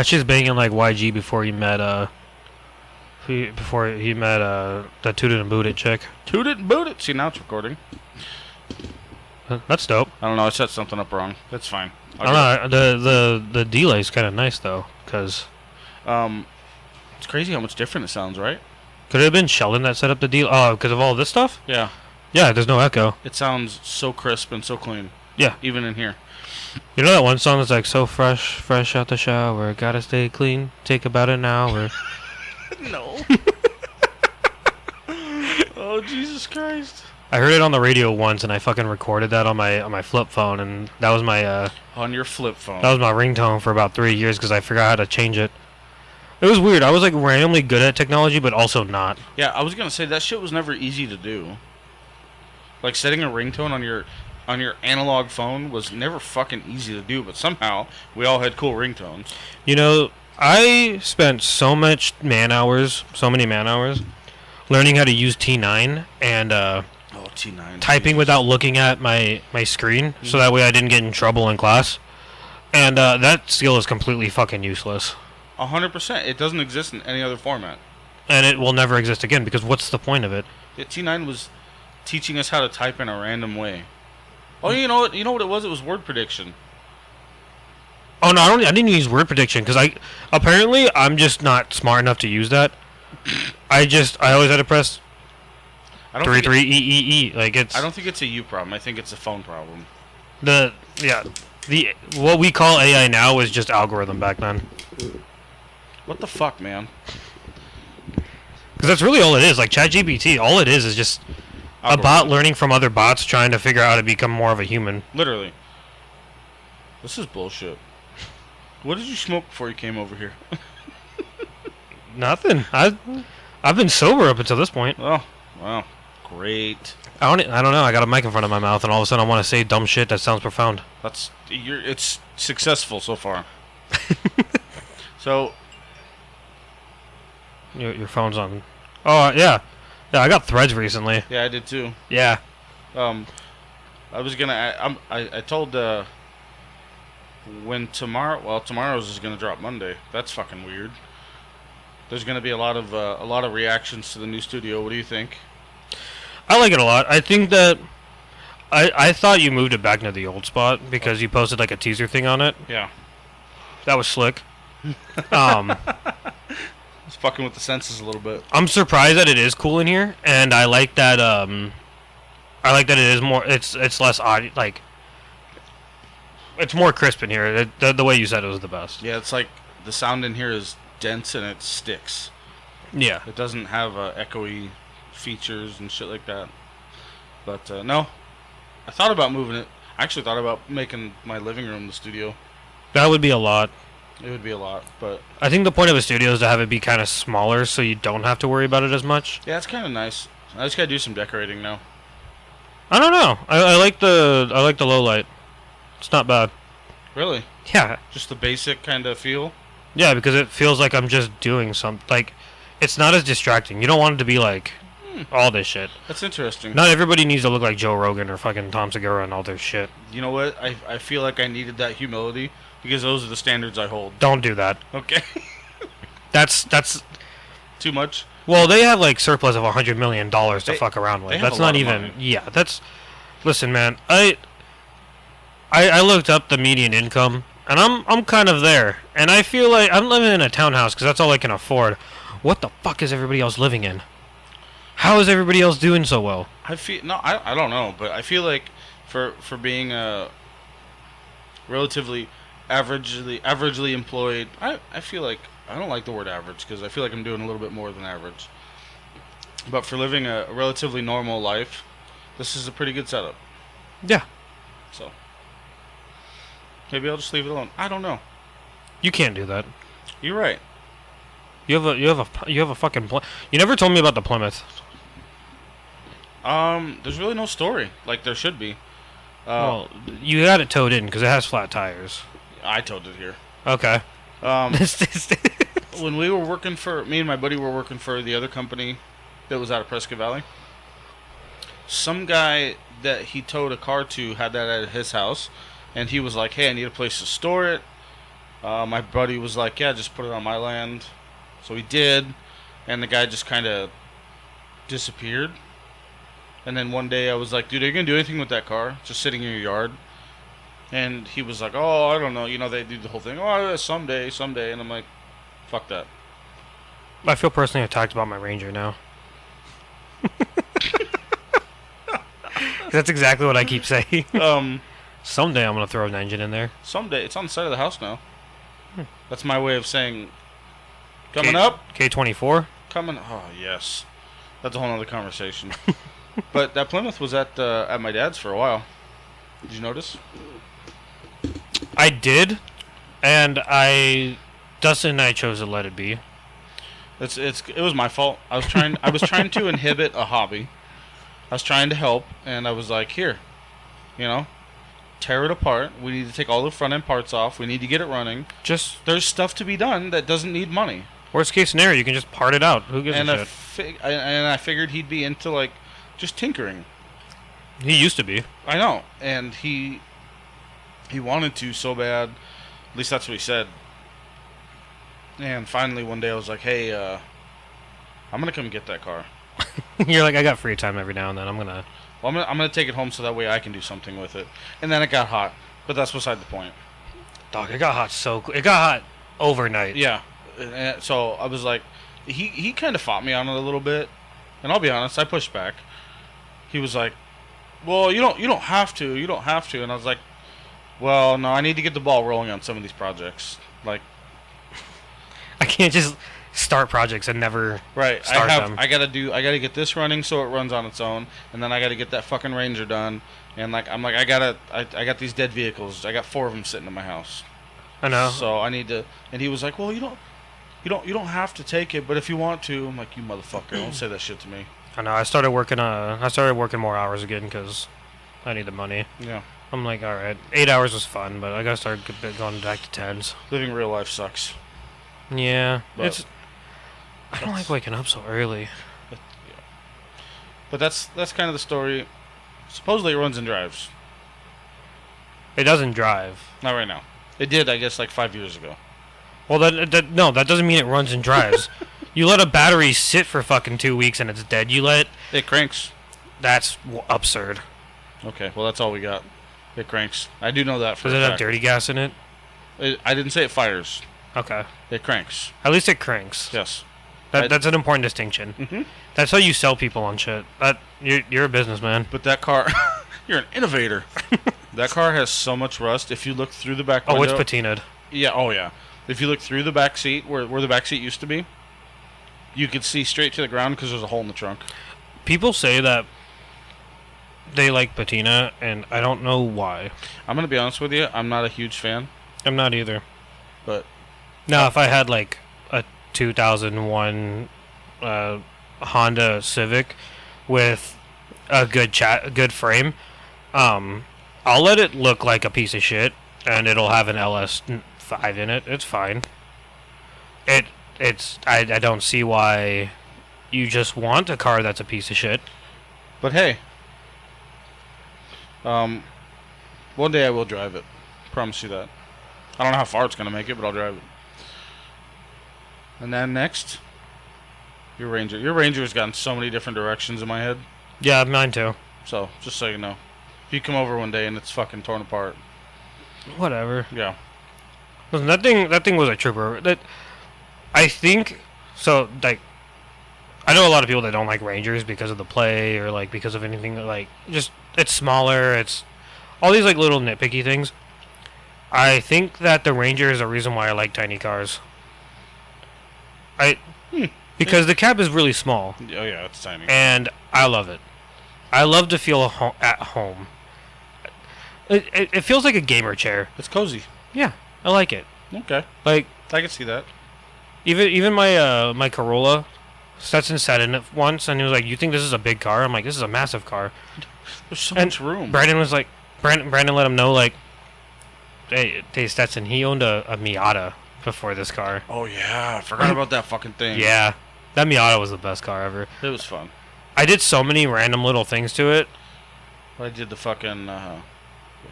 That shit's banging like YG before he met that Toot It and Boot It chick. Toot it and boot it. See, now it's recording. That's dope. I don't know. I set something up wrong. That's fine. I don't know. The delay's kind of nice though, because it's crazy how much different it sounds, right? could it have been Sheldon that set up the deal? Oh, because of all this stuff? Yeah. Yeah, there's no echo. It sounds so crisp and so clean. Yeah. Even in here. You know that one song that's like, so fresh out the shower, gotta stay clean, take about an hour. No. Oh, Jesus Christ. I heard it on the radio once, and I fucking recorded that on my flip phone, and that was my on your flip phone. that was my ringtone for about 3 years because I forgot how to change it. It was weird. I was like randomly good at technology, but also not. Yeah, I was gonna say that shit was never easy to do. Like setting a ringtone on your analog phone was never fucking easy to do, but somehow we all had cool ringtones. You know, I spent so many man hours, learning how to use T9 and T9 typing without looking at my screen, so that way I didn't get in trouble in class. And that skill is completely fucking useless. 100%. It doesn't exist in any other format. And it will never exist again, because what's the point of it? Yeah, T9 was teaching us how to type in a random way. Oh, you know what? You know what it was? It was word prediction. Oh no, I didn't use word prediction because I'm just not smart enough to use that. I always had to press 3 E. Like it's. I don't think it's a you problem. I think it's a phone problem. What we call AI now is just algorithm back then. What the fuck, man? Because that's really all it is. Like ChatGPT, all it is just a bot learning from other bots trying to figure out how to become more of a human. Literally. This is bullshit. What did you smoke before you came over here? Nothing. I've been sober up until this point. Oh, wow. Great. I don't know. I got a mic in front of my mouth, and all of a sudden I want to say dumb shit that sounds profound. It's successful so far. So. Your phone's on. Oh, yeah. Yeah, I got Threads recently. Yeah, I did too. Yeah. I was gonna. I told when tomorrow's is gonna drop Monday. That's fucking weird. There's gonna be a lot of reactions to the new studio. What do you think? I like it a lot. I think that I thought you moved it back to the old spot because you posted like a teaser thing on it. Yeah. That was slick. It's fucking with the senses a little bit. I'm surprised that it is cool in here, and I like that. I like that it is more. It's less odd. Like it's more crisp in here. The way you said it was the best. Yeah, it's like the sound in here is dense and it sticks. Yeah. It doesn't have echoey features and shit like that. But no, I thought about moving it. I actually thought about making my living room the studio. That would be a lot. It would be a lot, but I think the point of a studio is to have it be kind of smaller, so you don't have to worry about it as much. Yeah, it's kind of nice. I just gotta do some decorating now. I don't know. I like the low light. It's not bad. Really? Yeah. Just the basic kind of feel. Yeah, because it feels like I'm just doing something. Like, it's not as distracting. You don't want it to be like all this shit. That's interesting. Not everybody needs to look like Joe Rogan or fucking Tom Segura and all their shit. You know what? I feel like I needed that humility because those are the standards I hold. Don't do that. Okay. That's too much. Well, they have like surplus of $100 million to fuck around with. That's not even. Money. Yeah, that's. Listen, man. I looked up the median income, and I'm kind of there, and I feel like I'm living in a townhouse because that's all I can afford. What the fuck is everybody else living in? How is everybody else doing so well? I don't know, but I feel like for being a relatively averagely employed, I feel like I don't like the word average because I feel like I'm doing a little bit more than average. But for living a relatively normal life, this is a pretty good setup. Yeah. So maybe I'll just leave it alone. I don't know. You can't do that. You're right. You have a fucking You never told me about the Plymouth. There's really no story like there should be. Well, you got it towed in because it has flat tires. I towed it here. Okay. When we were working me and my buddy were working for the other company that was out of Prescott Valley, some guy that he towed a car to had that at his house, and he was like, hey, I need a place to store it. My buddy was like, yeah, just put it on my land. So he did, and the guy just kind of disappeared. And then one day I was like, dude, are you going to do anything with that car? Just sitting in your yard? And he was like, oh, I don't know. You know, they do the whole thing. Oh, someday. And I'm like, fuck that. I feel personally attacked about my Ranger now. That's exactly what I keep saying. Someday I'm going to throw an engine in there. Someday. It's on the side of the house now. That's my way of saying, coming up. K24? Coming. Oh, yes. That's a whole other conversation. But that Plymouth was at my dad's for a while. Did you notice? I did, and Dustin and I chose to let it be. It was my fault. I was trying to inhibit a hobby. I was trying to help, and I was like, here, tear it apart. We need to take all the front end parts off. We need to get it running. There's stuff to be done that doesn't need money. Worst case scenario, you can just part it out. Who gives a shit? And I figured he'd be into like just tinkering. He used to be. I know, and he wanted to so bad. At least that's what he said. And finally, one day I was like, "Hey, I'm gonna come get that car." You're like, I got free time every now and then. I'm gonna take it home so that way I can do something with it. And then it got hot, but that's beside the point. Dog, it got hot it got hot overnight. Yeah, and so I was like, he kind of fought me on it a little bit, and I'll be honest, I pushed back. He was like, "Well, you don't have to, and I was like, "Well, no, I need to get the ball rolling on some of these projects." Like, I can't just start projects and never start them. I gotta get this running so it runs on its own, and then I gotta get that fucking Ranger done. And I got these dead vehicles. I got 4 of them sitting in my house. I know. So I need to. And he was like, "Well, you don't have to take it, but if you want to." I'm like, "You motherfucker, don't say that shit to me." I know. I started working more hours again because I need the money. Yeah. I'm like, all right, 8 hours was fun, but I gotta start going back to 10s. Living real life sucks. Yeah, I don't like waking up so early. But that's kind of the story. Supposedly it runs and drives. It doesn't drive. Not right now. It did, I guess, like 5 years ago. Well, that doesn't mean it runs and drives. You let a battery sit for fucking 2 weeks and it's dead. It cranks. That's absurd. Okay, well that's all we got. It cranks. I do know that for Does it have dirty gas in it? I didn't say it fires. Okay. It cranks. At least it cranks. Yes. That's an important distinction. Mm-hmm. That's how you sell people on shit. You're a businessman. But that car, you're an innovator. That car has so much rust. If you look through the back window... Oh, it's patinaed. Yeah, oh yeah. If you look through the back seat, where the back seat used to be, you could see straight to the ground because there's a hole in the trunk. People say that they like patina, and I don't know why. I'm going to be honest with you. I'm not a huge fan. I'm not either. But... Now, if I had, like, a 2001 Honda Civic with a good frame, I'll let it look like a piece of shit, and it'll have an LS5 in it. It's fine. I don't see why you just want a car that's a piece of shit. But hey, one day I will drive it. Promise you that. I don't know how far it's gonna make it, but I'll drive it. And then next, your Ranger. Your Ranger has gotten so many different directions in my head. Yeah, mine too. So, just so you know. If you come over one day and it's fucking torn apart. Whatever. Yeah. Listen, that thing was a trooper. I think, so, like, I know a lot of people that don't like Rangers because of the play or, like, because of anything, like, just, it's smaller, it's all these, like, little nitpicky things. I think that the Ranger is a reason why I like tiny cars. Because the cab is really small. Oh yeah, it's tiny. And I love it. I love to feel at home. It feels like a gamer chair. It's cozy. Yeah, I like it. Okay. Like, I can see that. Even my my Corolla, Stetson sat in it once, and he was like, "You think this is a big car?" I'm like, "This is a massive car." There's so much room. Brandon was like, Brandon let him know, like, hey Stetson, he owned a Miata before this car. Oh yeah, I forgot about that fucking thing. Yeah, that Miata was the best car ever. It was fun. I did so many random little things to it. I did the fucking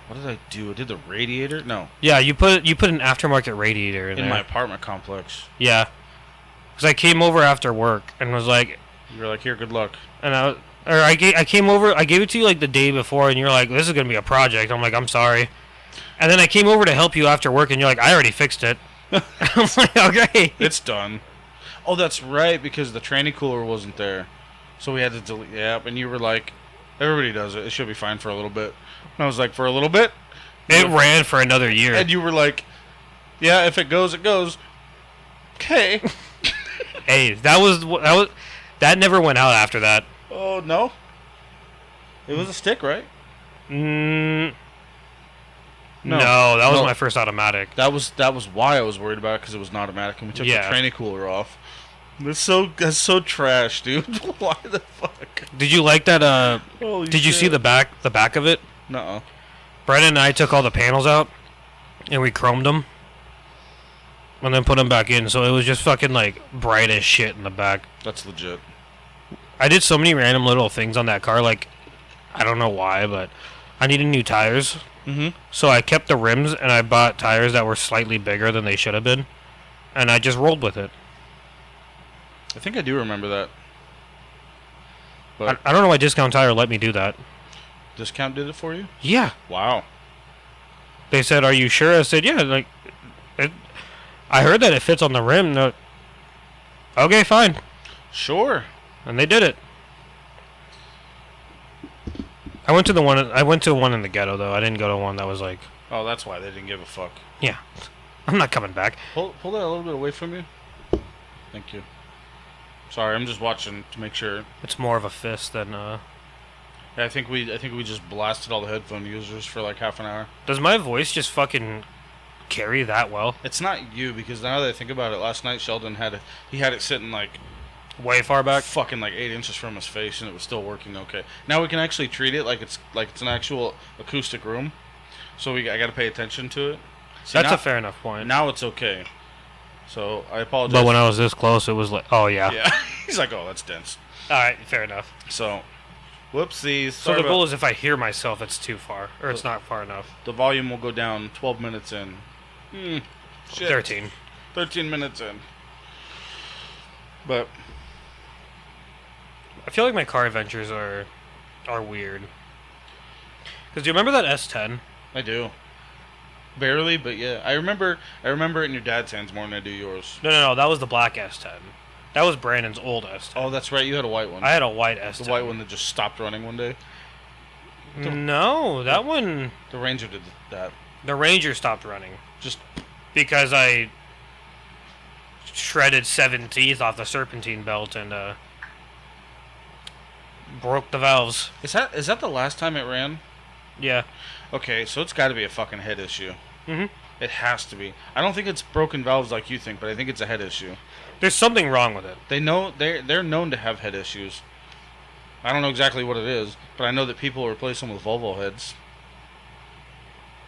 What did I do? I did the radiator? No. Yeah, you put an aftermarket radiator in In there. my apartment complex. Yeah. Because I came over after work and was like... You were like, here, good luck. And I came over, I gave it to you like the day before, and you're like, this is going to be a project. I'm like, I'm sorry. And then I came over to help you after work, and you're like, I already fixed it. I'm like, okay. It's done. Oh, that's right, because the tranny cooler wasn't there. So we had to delete the app, and you were like, everybody does it. It should be fine for a little bit. And I was like, for a little bit? It ran for another year. And you were like, yeah, if it goes, it goes. Okay. Hey, that never went out after that. Oh, no? It was a stick, right? No, No. that was No. my first automatic. That was why I was worried about it, because it was an automatic, and we took the tranny cooler off. That's so trash, dude. Why the fuck? Did you like that? Holy Did you see the back of it? Nuh-uh. Brennan and I took all the panels out, and we chromed them, and then put them back in. So it was just fucking like bright as shit in the back. That's legit. I did so many random little things on that car. Like, I don't know why, but I needed new tires. Mm-hmm. So I kept the rims, and I bought tires that were slightly bigger than they should have been, and I just rolled with it. I think I do remember that. But I don't know why Discount Tire let me do that. Discount did it for you? Yeah. Wow. They said, "Are you sure?" I said, "Yeah." Like, I heard that it fits on the rim. No, okay, fine. Sure. And they did it. I went to one in the ghetto though. I didn't go to one that was like. Oh, that's why they didn't give a fuck. Yeah, I'm not coming back. Pull that a little bit away from you. Thank you. Sorry, I'm just watching to make sure. It's more of a fist than. Yeah, I think we just blasted all the headphone users for like half an hour. Does my voice just fucking carry that well? It's not you, because now that I think about it, last night Sheldon had it sitting like Way far back. fucking like 8 inches from his face, and it was still working okay. Now we can actually treat it like it's an actual acoustic room, so I got to pay attention to it. See, That's now, a fair enough point. Now it's okay. So I apologize. But when I was this close, it was like, oh yeah. Yeah, he's like, oh, that's dense. All right, fair enough. So, whoopsies. So the goal is if I hear myself, it's too far, or it's not far enough. The volume will go down 12 minutes in. Shit. 13. 13 minutes in. But I feel like my car adventures are weird. Because do you remember that S10? I do. Barely, but yeah. I remember it in your dad's hands more than I do yours. No, that was the black S10. That was Brandon's old S10. Oh, that's right. You had a white one. I had a white S10. The white one that just stopped running one day. No, that one... The Ranger did that. The Ranger stopped running. Just Because I shredded 7 teeth off the serpentine belt and broke the valves. Is that the last time it ran? Yeah. Okay, so it's got to be a fucking head issue. Mm-hmm. It has to be. I don't think it's broken valves like you think, but I think it's a head issue. There's something wrong with it. They're known to have head issues. I don't know exactly what it is, but I know that people replace them with Volvo heads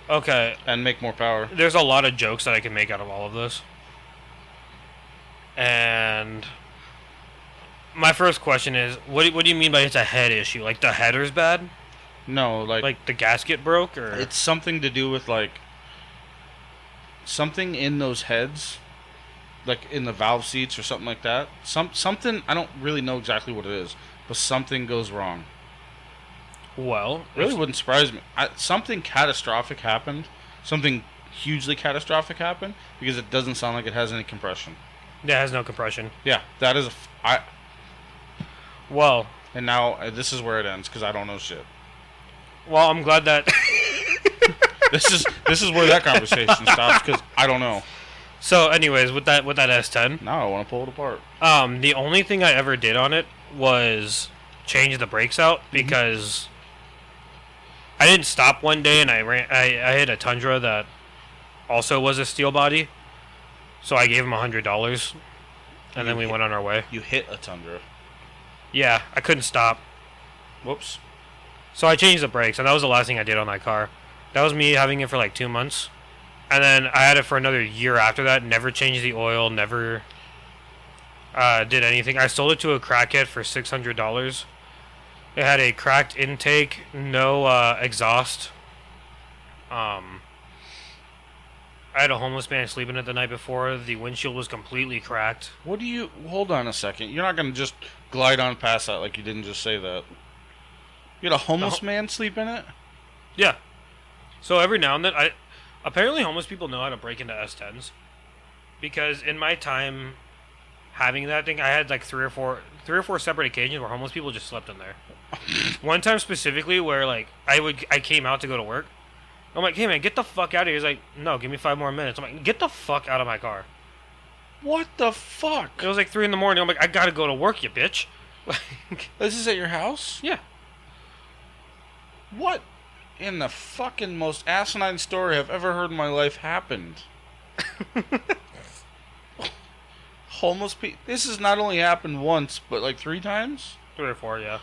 Okay. and make more power. There's a lot of jokes that I can make out of all of this. And my first question is, what do you mean by it's a head issue? Like the header's bad? No, Like the gasket broke, or it's something to do with like something in those heads, like in the valve seats or something like that. Something, I don't really know exactly what it is, but something goes wrong. well, Really wouldn't surprise me. Something catastrophic happened. Something hugely catastrophic happened, because it doesn't sound like it has any compression. it has no compression. Yeah, that is Well, and now this is where it ends, because I don't know shit. I'm glad that. This is where that conversation stops, because I don't know. So, anyways, with that S10, Now I want to pull it apart. the only thing I ever did on it was change the brakes out, because I didn't stop one day and I hit a Tundra that also was a steel body, so I gave him $100, and then we went on our way. You hit a Tundra. Yeah, I couldn't stop. Whoops. So I changed the brakes, and that was the last thing I did on that car. That was me having it for like 2 months. And then I had it for another year after that, never changed the oil, never did anything. I sold it to a crackhead for $600. It had a cracked intake, no exhaust, I had a homeless man sleeping it the night before. The windshield was completely cracked. What do you... Hold on a second. You're not going to just glide on past that like you didn't just say that. You had a homeless man sleep in it? Yeah. So every now and then, apparently homeless people know how to break into S10s. Because in my time having that thing, I had like three or four separate occasions where homeless people just slept in there. One time specifically where like I came out to go to work. I'm like, hey man, get the fuck out of here. He's like, no, give me 5 more minutes. I'm like, get the fuck out of my car. What the fuck? It was like 3 a.m. I'm like, I gotta go to work, you bitch. This is at your house? Yeah. What in the fucking most asinine story I've ever heard in my life happened? Homeless people. This has not only happened once, but like 3 times? 3 or 4, yeah.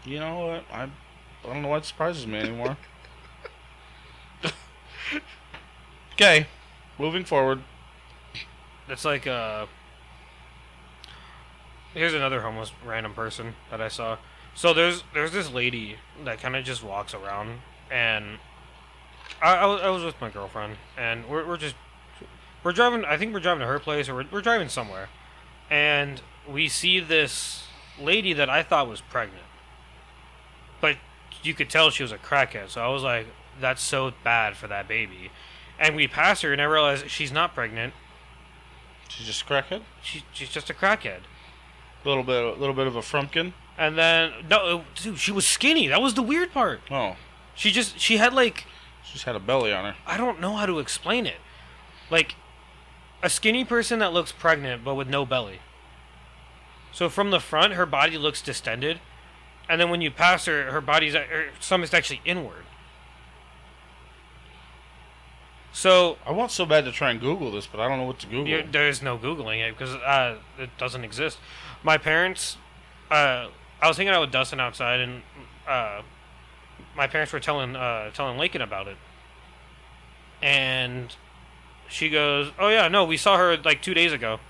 You know what? I don't know what surprises me anymore. Okay, moving forward. It's like, here's another homeless random person that I saw. So there's this lady that kind of just walks around, and I was with my girlfriend, and we're driving. I think we're driving to her place, or we're driving somewhere, and we see this lady that I thought was pregnant, but you could tell she was a crackhead. So I was like, that's so bad for that baby. And we passed her, and I realized she's not pregnant. She's just a crackhead? She's just a crackhead. A little bit of a frumpkin? And then, no, dude, she was skinny. That was the weird part. Oh. She had like... She just had a belly on her. I don't know how to explain it. Like, a skinny person that looks pregnant, but with no belly. So from the front, her body looks distended. And then when you pass her, her stomach's actually inward. So I want so bad to try and Google this, but I don't know what to Google. There's no Googling it because it doesn't exist. My parents, I was hanging out with Dustin outside, and my parents were telling Lakin about it, and she goes, "Oh yeah, no, we saw her like 2 days ago."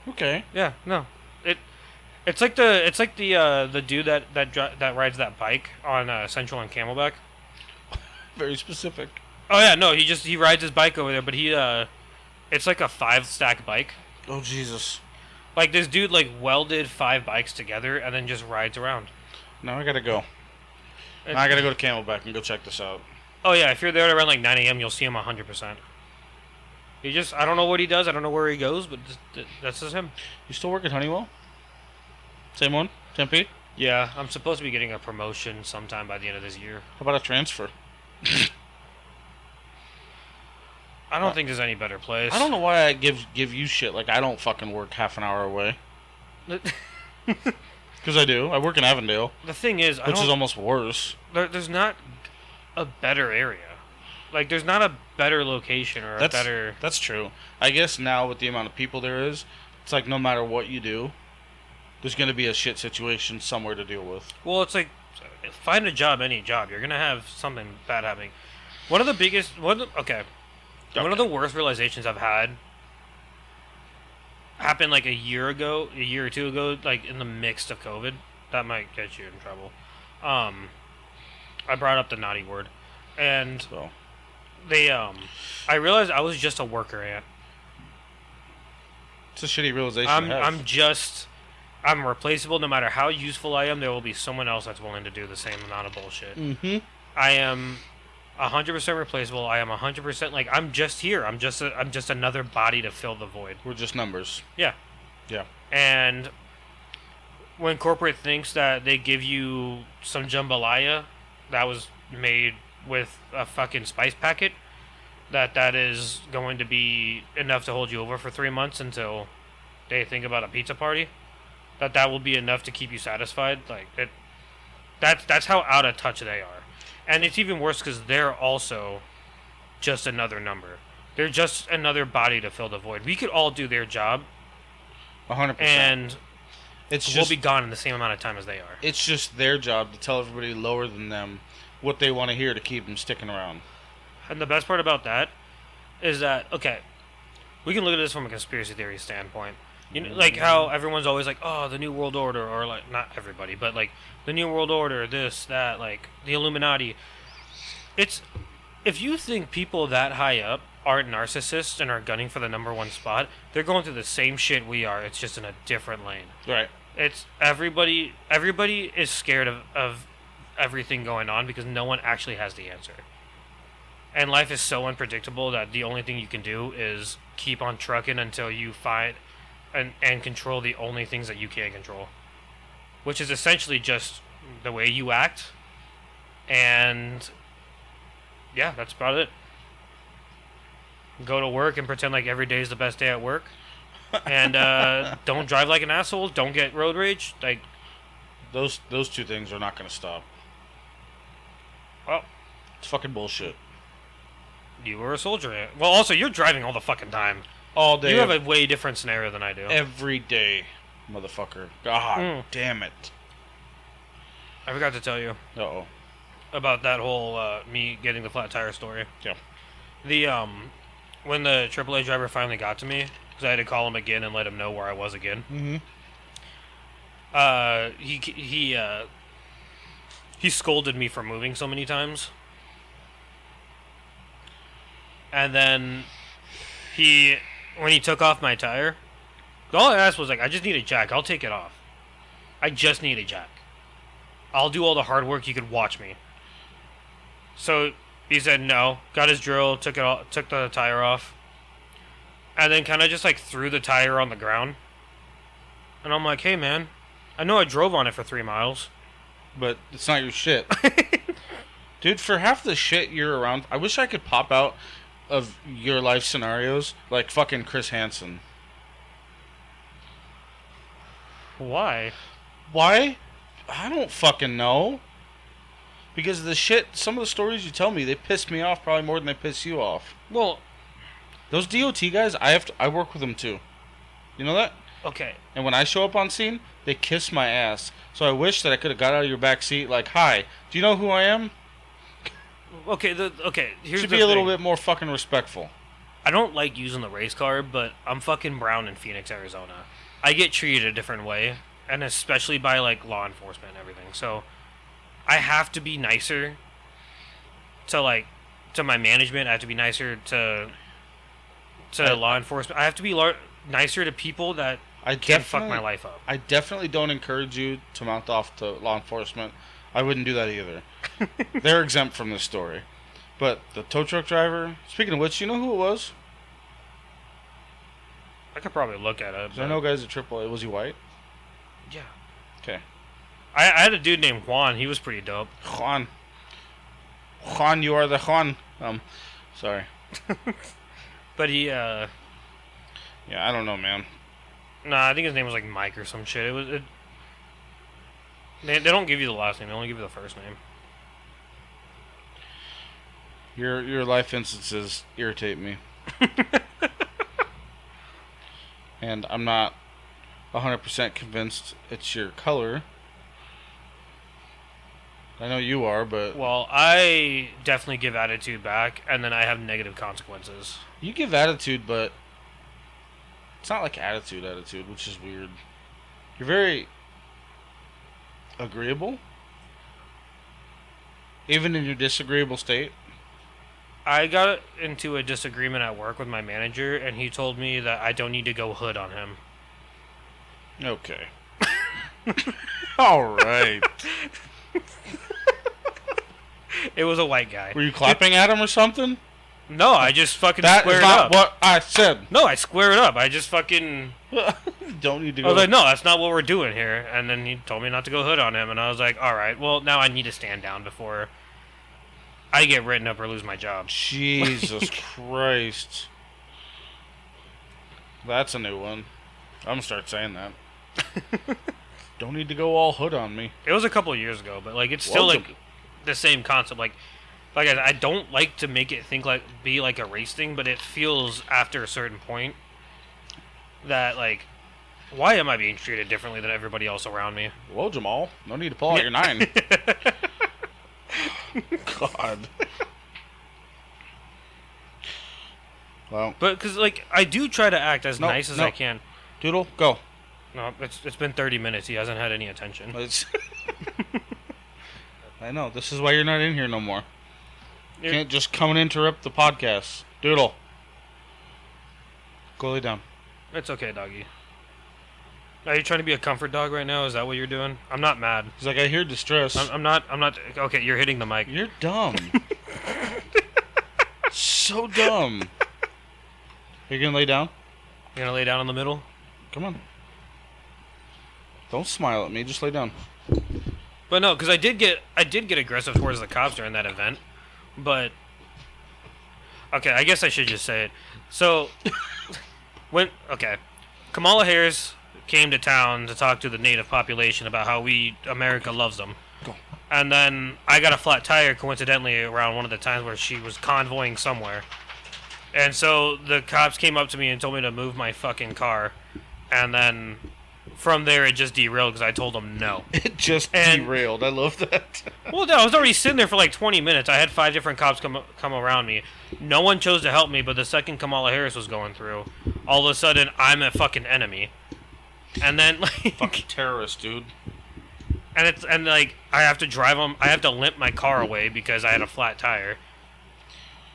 Okay. Yeah, no, it's like the dude that rides that bike on Central and Camelback. Very specific. Oh yeah, no, he rides his bike over there, but it's like a 5-stack bike. Oh Jesus! Like this dude like welded 5 bikes together and then just rides around. Now I gotta go. Now I gotta go to Camelback and go check this out. Oh yeah, if you're there around like 9 a.m., you'll see him 100%. I don't know what he does, I don't know where he goes, but that's just him. You still work at Honeywell? Same one? Tempe? Yeah, I'm supposed to be getting a promotion sometime by the end of this year. How about a transfer? I don't think there's any better place. I don't know why I give you shit. Like, I don't fucking work half an hour away. Because I do. I work in Avondale. The thing is, which is almost worse. There's not a better area. Like, there's not a better location or a better... That's true. I guess now with the amount of people there is, it's like no matter what you do, there's going to be a shit situation somewhere to deal with. Well, it's like, find a job, any job. You're going to have something bad happening. One of the worst realizations I've had happened like a year or 2 ago, like in the mix of COVID. That might get you in trouble. I brought up the naughty word. And I realized I was just a worker ant. It's a shitty realization to have. I'm replaceable. No matter how useful I am, there will be someone else that's willing to do the same amount of bullshit. Mm-hmm. I am 100% replaceable. I am 100% like I'm just here. I'm just another body to fill the void. We're just numbers. Yeah. Yeah. And when corporate thinks that they give you some jambalaya that was made with a fucking spice packet, that is going to be enough to hold you over for 3 months until they think about a pizza party, that will be enough to keep you satisfied. Like that's how out of touch they are. And it's even worse because they're also just another number. They're just another body to fill the void. We could all do their job 100%. and we'll be just gone in the same amount of time as they are. It's just their job to tell everybody lower than them what they want to hear to keep them sticking around. And the best part about that is that, okay, we can look at this from a conspiracy theory standpoint. You know, like how everyone's always like, oh, the New World Order, or like, not everybody, but like, the New World Order, this, that, like, the Illuminati. It's, if you think people that high up aren't narcissists and are gunning for the #1 spot, they're going through the same shit we are, it's just in a different lane. Right. It's, everybody is scared of everything going on because no one actually has the answer. And life is so unpredictable that the only thing you can do is keep on trucking until you find and control the only things that you can control. Which is essentially just the way you act. And yeah, that's about it. Go to work and pretend like every day is the best day at work. And don't drive like an asshole. Don't get road rage. Like those two things are not going to stop. Well, it's fucking bullshit. You were a soldier. Well, also, you're driving all the fucking time. All day. You have a way different scenario than I do. Every day, motherfucker. God damn it. I forgot to tell you. Uh-oh. About that whole me getting the flat tire story. Yeah. The when the AAA driver finally got to me, because I had to call him again and let him know where I was again. Mm-hmm. He scolded me for moving so many times. And then when he took off my tire, all I asked was like, I just need a jack. I'll take it off. I just need a jack. I'll do all the hard work. You could watch me. So he said no. Got his drill. Took the tire off. And then kind of just like threw the tire on the ground. And I'm like, hey man, I know I drove on it for 3 miles. But it's not your shit. Dude, for half the shit you're around, I wish I could pop out of your life scenarios like fucking Chris Hansen. Why? Why? I don't fucking know. Because of the shit, some of the stories you tell me, they piss me off probably more than they piss you off. Well, those DOT guys, I work with them too. You know that? Okay. And when I show up on scene, they kiss my ass. So I wish that I could have got out of your back seat like, hi, do you know who I am? Okay, here's Should the be a little thing. bit more fucking respectful. I don't like using the race car, but I'm fucking brown in Phoenix, Arizona. I get treated a different way, and especially by like law enforcement and everything. So I have to be nicer to my management. I have to be nicer to law enforcement. I have to be nicer to people that can't fuck my life up. I definitely don't encourage you to mouth off to law enforcement. I wouldn't do that either. They're exempt from this story. But the tow truck driver, speaking of which, you know who it was? I could probably look at it. I know guys at AAA. Was he white? Yeah. Okay. I had a dude named Juan. He was pretty dope. Juan, you are the Juan. Sorry. But he, Yeah, I don't know, man. Nah, I think his name was like Mike or some shit. They don't give you the last name. They only give you the first name. Your life instances irritate me. And I'm not 100% convinced it's your color. I know you are, but... Well, I definitely give attitude back, and then I have negative consequences. You give attitude, but... It's not like attitude, which is weird. You're very... agreeable? Even in your disagreeable state? I got into a disagreement at work with my manager, and he told me that I don't need to go hood on him. Okay. Alright. It was a white guy. Were you clapping at him or something? No, I just fucking That squared is not up. what I said. No, I squared up. I just fucking... Don't need to I go... was like, no, that's not what we're doing here. And then he told me not to go hood on him, and I was like, alright, well, now I need to stand down before I get written up or lose my job. Jesus Christ. That's a new one. I'm gonna start saying that. Don't need to go all hood on me. It was a couple of years ago, but like it's still like the same concept. Like I don't like to make it be like a race thing, but it feels after a certain point that like, why am I being treated differently than everybody else around me? Well, Jamal, no need to pull out your 9. God. Well, but because like I do try to act as nice as I can. Doodle, go. No, it's been 30 minutes. He hasn't had any attention. I know. This is why you're not in here no more. You You're- can't just come and interrupt the podcast. Doodle. Go lay down. It's okay, doggy. Are you trying to be a comfort dog right now? Is that what you're doing? I'm not mad. He's like, I hear distress. I'm not. Okay, you're hitting the mic. You're dumb. So dumb. You're gonna lay down? You're gonna lay down in the middle? Come on. Don't smile at me. Just lay down. But no, because I did get aggressive towards the cops during that event. But okay, I guess I should just say it. So Kamala Harris came to town to talk to the native population about how America loves them. Go. And then I got a flat tire coincidentally around one of the times where she was convoying somewhere. And so the cops came up to me and told me to move my fucking car. And then from there it just derailed because I told them no. It just derailed. I love that. Well, no, I was already sitting there for like 20 minutes. I had 5 different cops come around me. No one chose to help me, but the second Kamala Harris was going through, all of a sudden I'm a fucking enemy. And then like Fucking terrorist, dude. and I have to drive them. I have to limp my car away because I had a flat tire.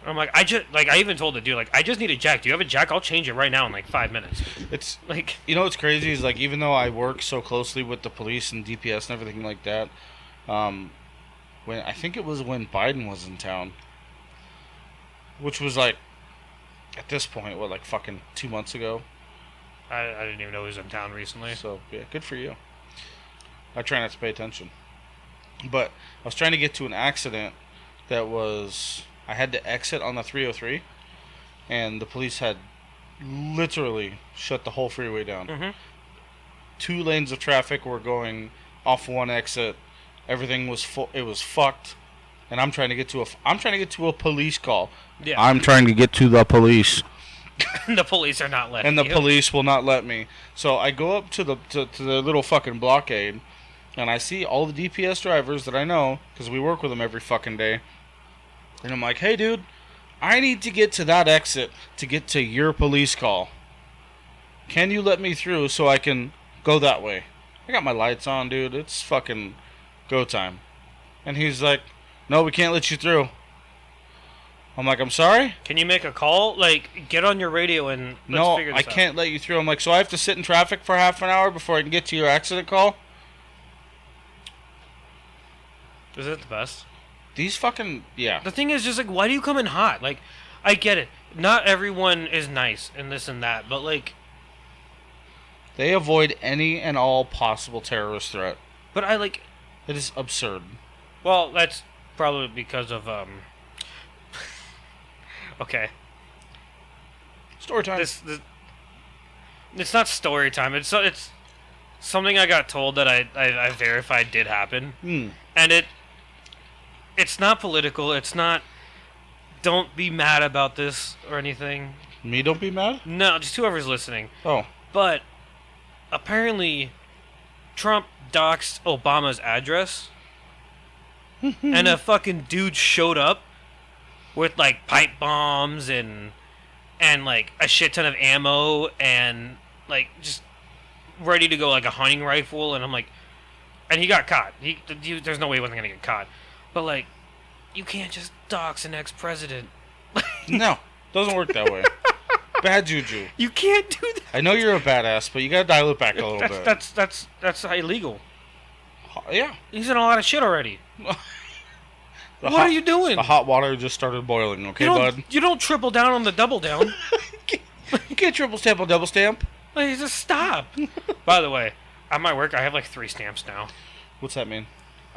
And I'm like, I even told the dude, like, I just need a jack. Do you have a jack? I'll change it right now in like 5 minutes. It's Like, you know what's crazy is like even though I work so closely with the police and DPS and everything like that, when I think it was when Biden was in town, which was like at this point what like fucking 2 months ago. I didn't even know he was in town recently. So yeah, good for you. I try not to pay attention, but I was trying to get to an accident that was I had to exit on the 303, and the police had literally shut the whole freeway down. Mm-hmm. 2 lanes of traffic were going off one exit. Everything was full. It was fucked, and I'm trying to get to a police call. Yeah. I'm trying to get to the police. The police are not letting And the you. police will not let me. So I go up to the little fucking blockade, and I see all the DPS drivers that I know, because we work with them every fucking day. And I'm like, hey, dude, I need to get to that exit to get to your police call. Can you let me through so I can go that way? I got my lights on, dude. It's fucking go time. And he's like, no, we can't let you through. I'm like, I'm sorry? Can you make a call? Like, get on your radio and let's figure I this out. can't let you through. I'm like, so I have to sit in traffic for half an hour before I can get to your accident call? Is it the best? These fucking, yeah. The thing is just like, why do you come in hot? Like, I get it. Not everyone is nice and this and that, but like... They avoid any and all possible terrorist threat. But I like... It is absurd. Well, that's probably because of, okay. Story time. It's not story time. It's something I got told that I verified did happen. And it's not political. It's not, don't be mad about this or anything. Me don't be mad? No, just whoever's listening. Oh. But apparently Trump doxed Obama's address and a fucking dude showed up with like pipe bombs and like a shit ton of ammo and like just ready to go, like a hunting rifle. And I'm like, and he got caught. There's no way he wasn't gonna get caught. But like, you can't just dox an ex-president. No, doesn't work that way. Bad juju. You can't do that. I know you're a badass, but you gotta dial it back a little bit. That's illegal. Yeah. He's in a lot of shit already. What are you doing? The hot water just started boiling, okay, bud? You don't triple down on the double down. You can't triple stamp on double stamp. Like, just stop. By the way, at my work, I have like 3 stamps now. What's that mean?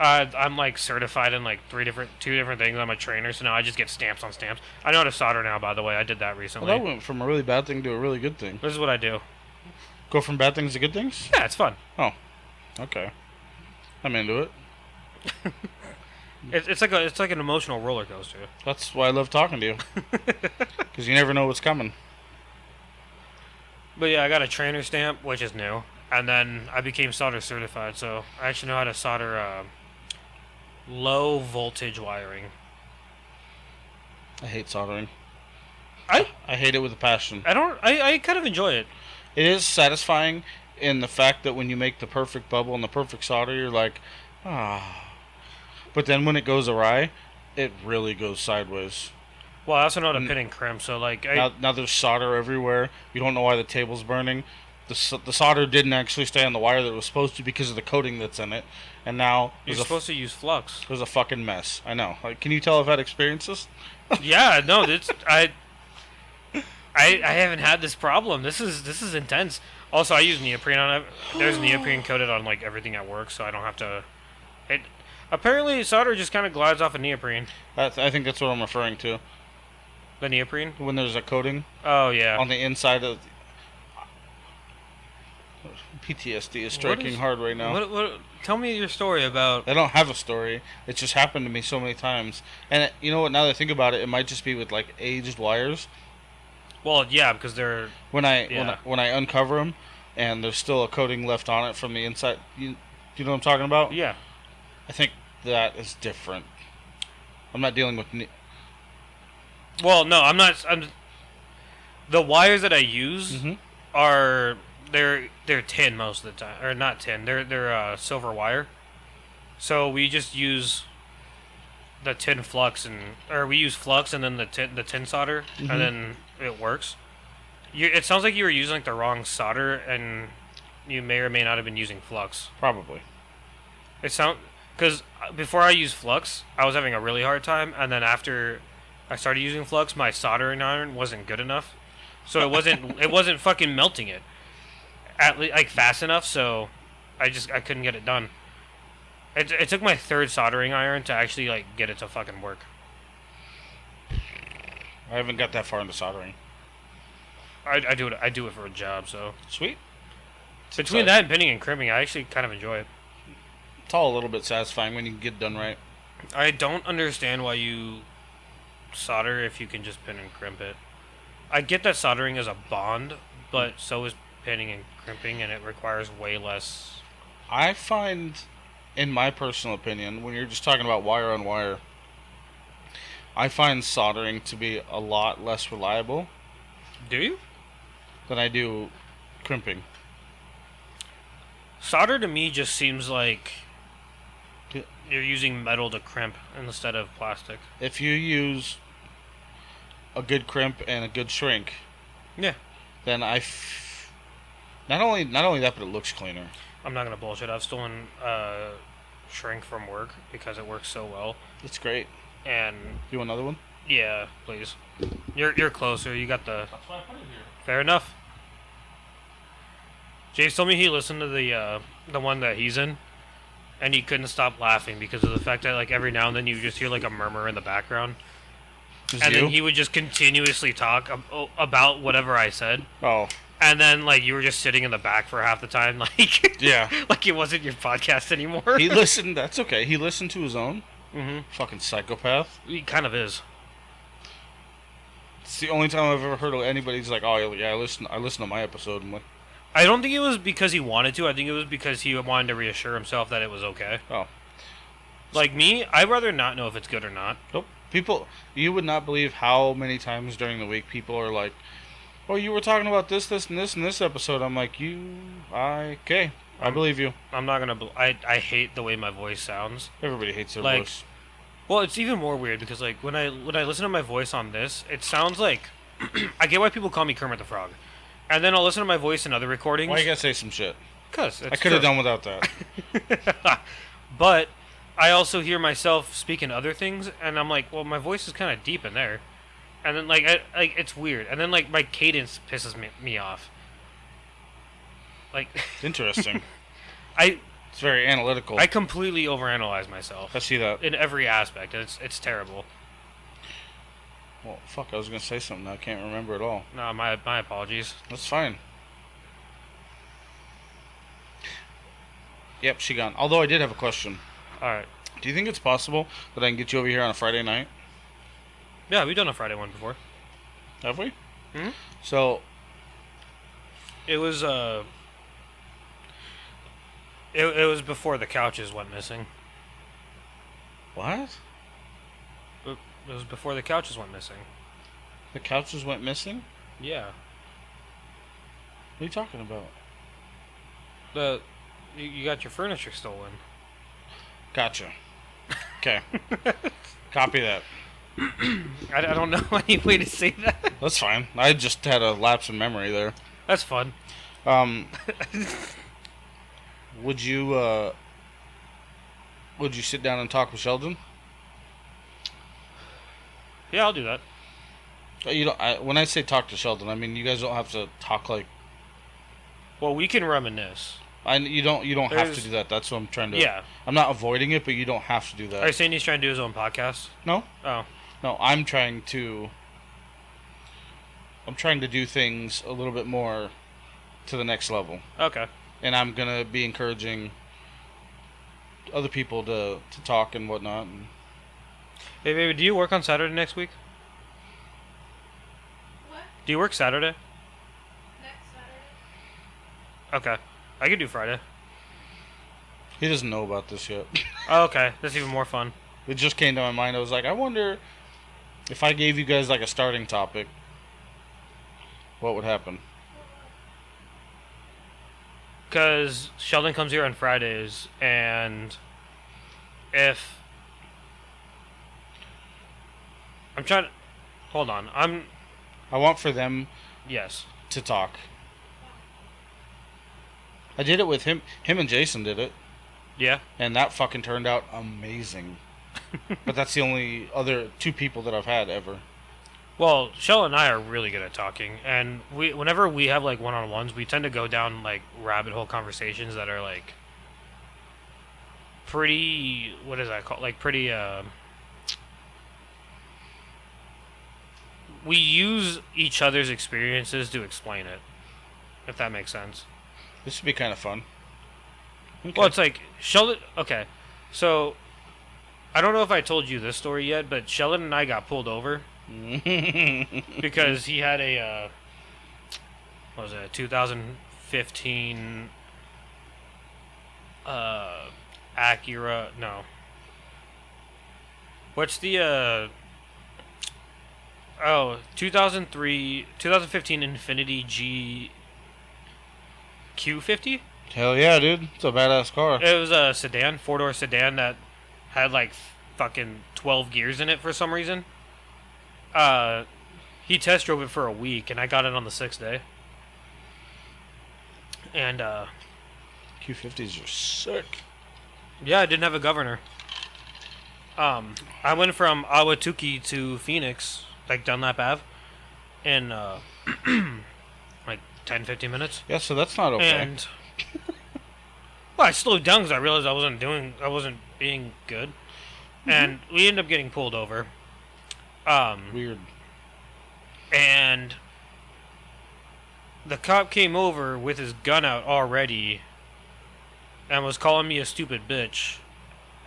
I'm like certified in like 2 different things. I'm a trainer, so now I just get stamps on stamps. I know how to solder now, by the way. I did that recently. Well, that went from a really bad thing to a really good thing. This is what I do. Go from bad things to good things? Yeah, it's fun. Oh, okay. I'm into it. It's like an emotional roller coaster. That's why I love talking to you. Because you never know what's coming. But yeah, I got a trainer stamp, which is new. And then I became solder certified, so I actually know how to solder low voltage wiring. I hate soldering. I hate it with a passion. I kind of enjoy it. It is satisfying in the fact that when you make the perfect bubble and the perfect solder, you're like, ah. But then when it goes awry, it really goes sideways. Well, I also know how to And pin and crimp, so like now there's solder everywhere. You don't know why the table's burning. The solder didn't actually stay on the wire that it was supposed to because of the coating that's in it. And now you're supposed to use flux. there's a fucking mess. I know. Like, can you tell I've had experiences? Yeah, no, I haven't had this problem. This is intense. Also, I use neoprene on it. There's neoprene coated on like everything at work, so I don't have to. It apparently solder just kind of glides off of neoprene. I think that's what I'm referring to. The neoprene. When there's a coating Oh yeah. on the inside of. PTSD is striking hard right now. Tell me your story about. I don't have a story. It just happened to me so many times. And you know what? Now that I think about it, it might just be with like aged wires. Well, yeah, because they're when I uncover them, and there's still a coating left on it from the inside. You know what I'm talking about? Yeah. I think that is different. I'm not dealing with. Well, no, I'm not. The wires that I use are they're tin most of the time, or not tin. They're silver wire. So we just use the tin flux or we use flux and then the tin solder and then it works. It sounds like you were using like the wrong solder and you may or may not have been using flux. Probably. Because before I used flux, I was having a really hard time, and then after I started using flux, my soldering iron wasn't good enough, so it wasn't fucking melting it like fast enough. So I couldn't get it done. It took my third soldering iron to actually like get it to fucking work. I haven't got that far into soldering. I do it for a job, so sweet. Between that and pinning and crimping, I actually kind of enjoy it. It's all a little bit satisfying when you can get it done right. I don't understand why you solder if you can just pin and crimp it. I get that soldering is a bond, but so is pinning and crimping, and it requires way less. I find, in my personal opinion, when you're just talking about wire on wire, I find soldering to be a lot less reliable. Do you? Than I do crimping. Solder to me just seems like you're using metal to crimp instead of plastic. If you use a good crimp and a good shrink, yeah, then not only that, but it looks cleaner. I'm not gonna bullshit. I've stolen shrink from work because it works so well. It's great. And you want another one? Yeah, please. You're closer. You got the. That's why I put it here. Fair enough. Jace told me he listened to the one that he's in, and he couldn't stop laughing because of the fact that like every now and then you just hear like a murmur in the background, and then he would just continuously talk about whatever I said. Oh. And then like you were just sitting in the back for half the time, like yeah, like it wasn't your podcast anymore. He listened. That's okay. He listened to his own. Fucking psychopath. He kind of is. It's the only time I've ever heard of anybody's like, oh yeah, I listen to my episode. I'm like, I don't think it was because he wanted to. I think it was because he wanted to reassure himself that it was okay. Oh. Like me, I'd rather not know if it's good or not. Nope. People, you would not believe how many times during the week people are like, oh, you were talking about this, and this episode. I'm like, okay. I believe you. I'm not gonna. I hate the way my voice sounds. Everybody hates their voice. Well, it's even more weird because like when I listen to my voice on this, it sounds like I get why people call me Kermit the Frog, and then I'll listen to my voice in other recordings. Why you gotta say some shit? Because I could have done without that. But I also hear myself speaking other things, and I'm like, well, my voice is kind of deep in there, and then like it's weird, and then like my cadence pisses me off. Like interesting. It's very analytical. I completely overanalyze myself. I see that in every aspect, and it's terrible. Well, fuck, I was gonna say something I can't remember at all. No, my apologies. That's fine. Yep, she gone. Although I did have a question. All right. Do you think it's possible that I can get you over here on a Friday night? Yeah, we've done a Friday one before. Have we? Mm-hmm. So it was It was before the couches went missing. What? It was before the couches went missing. The couches went missing? Yeah. are you talking about? You got your furniture stolen. Gotcha. Okay. Copy that. I don't know any way to say that. That's fine. I just had a lapse in memory there. That's fun. Would you sit down and talk with Sheldon? Yeah, I'll do that. You don't. When I say talk to Sheldon, I mean you guys don't have to talk like. Well, we can reminisce. You don't have to do that. That's what I'm trying to. Yeah. I'm not avoiding it, but you don't have to do that. Are you saying he's trying to do his own podcast? No. Oh. No, I'm trying to do things a little bit more to the next level. Okay. And I'm gonna be encouraging other people to talk and whatnot. Hey, baby, do you work on Saturday next week? What? Do you work Saturday? Next Saturday? Okay. I could do Friday. He doesn't know about this yet. Oh, okay. That's even more fun. It just came to my mind. I was like, I wonder if I gave you guys like a starting topic, what would happen? Because Sheldon comes here on Fridays, and if... I'm trying to... Hold on. I want for them Yes. to talk. I did it with him. Him and Jason did it. Yeah? And that fucking turned out amazing. But that's the only other 2 people that I've had ever. Well, Sheldon and I are really good at talking, and whenever we have, like, one-on-ones, we tend to go down, like, rabbit hole conversations that are, like, pretty... What is that called? Like, pretty, we use each other's experiences to explain it, if that makes sense. This would be kind of fun. Okay. Well, it's like, Sheldon... Okay, so, I don't know if I told you this story yet, but Sheldon and I got pulled over because he had a, what was it, a 2015 Acura... No. What's the, 2015 Infiniti G... Q50? Hell yeah, dude. It's a badass car. It was a sedan, 4-door sedan that had like fucking 12 gears in it for some reason. He test drove it for a week, and I got it on the 6th day. And Q50s are sick. yeah, I didn't have a governor. I went from Awatuki to Phoenix, like Dunlap Ave, in like 10-15 minutes. Yeah, so that's not okay. And well, I slowed down because I realized I wasn't being good, and we ended up getting pulled over. Weird. And the cop came over with his gun out already, and was calling me a stupid bitch.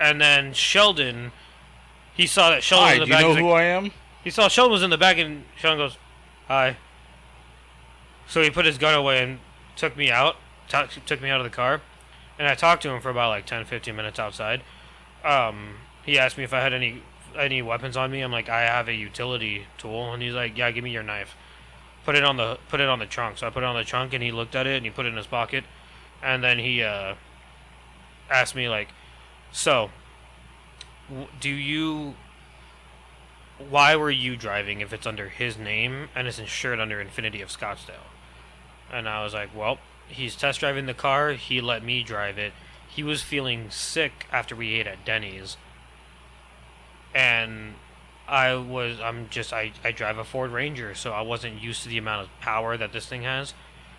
And then Sheldon, he saw that Sheldon was in the back. Hi, do you know who I am? He saw Sheldon was in the back, and Sheldon goes, "Hi." So he put his gun away and took me out. Took me out of the car, and I talked to him for about like 10-15 minutes outside. He asked me if I had any weapons on me. I'm like, I have a utility tool, and he's like, yeah, give me your knife. Put it on the trunk. So I put it on the trunk, and he looked at it, and he put it in his pocket, and then he asked me like, so, why were you driving if it's under his name and it's insured under Infinity of Scottsdale? And I was like, well, he's test driving the car. He let me drive it. He was feeling sick after we ate at Denny's. And I drive a Ford Ranger, so I wasn't used to the amount of power that this thing has.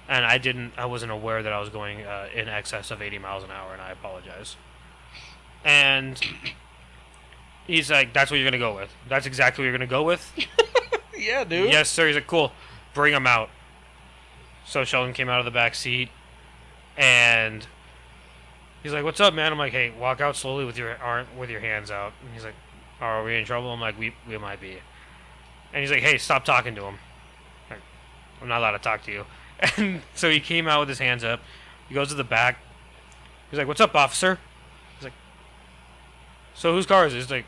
And I wasn't aware that I was going in excess of 80 miles an hour, and I apologize. And he's like, that's what you're going to go with. That's exactly what you're going to go with? Yeah, dude. Yes, sir. He's like, cool. Bring him out. So Sheldon came out of the back seat, and he's like, what's up, man? I'm like, hey, walk out slowly with your hands out. And he's like, oh, are we in trouble? I'm like, we might be. And he's like, hey, stop talking to him. Like, I'm not allowed to talk to you. And so he came out with his hands up. He goes to the back. He's like, what's up, officer? He's like, so whose car is it? He's like,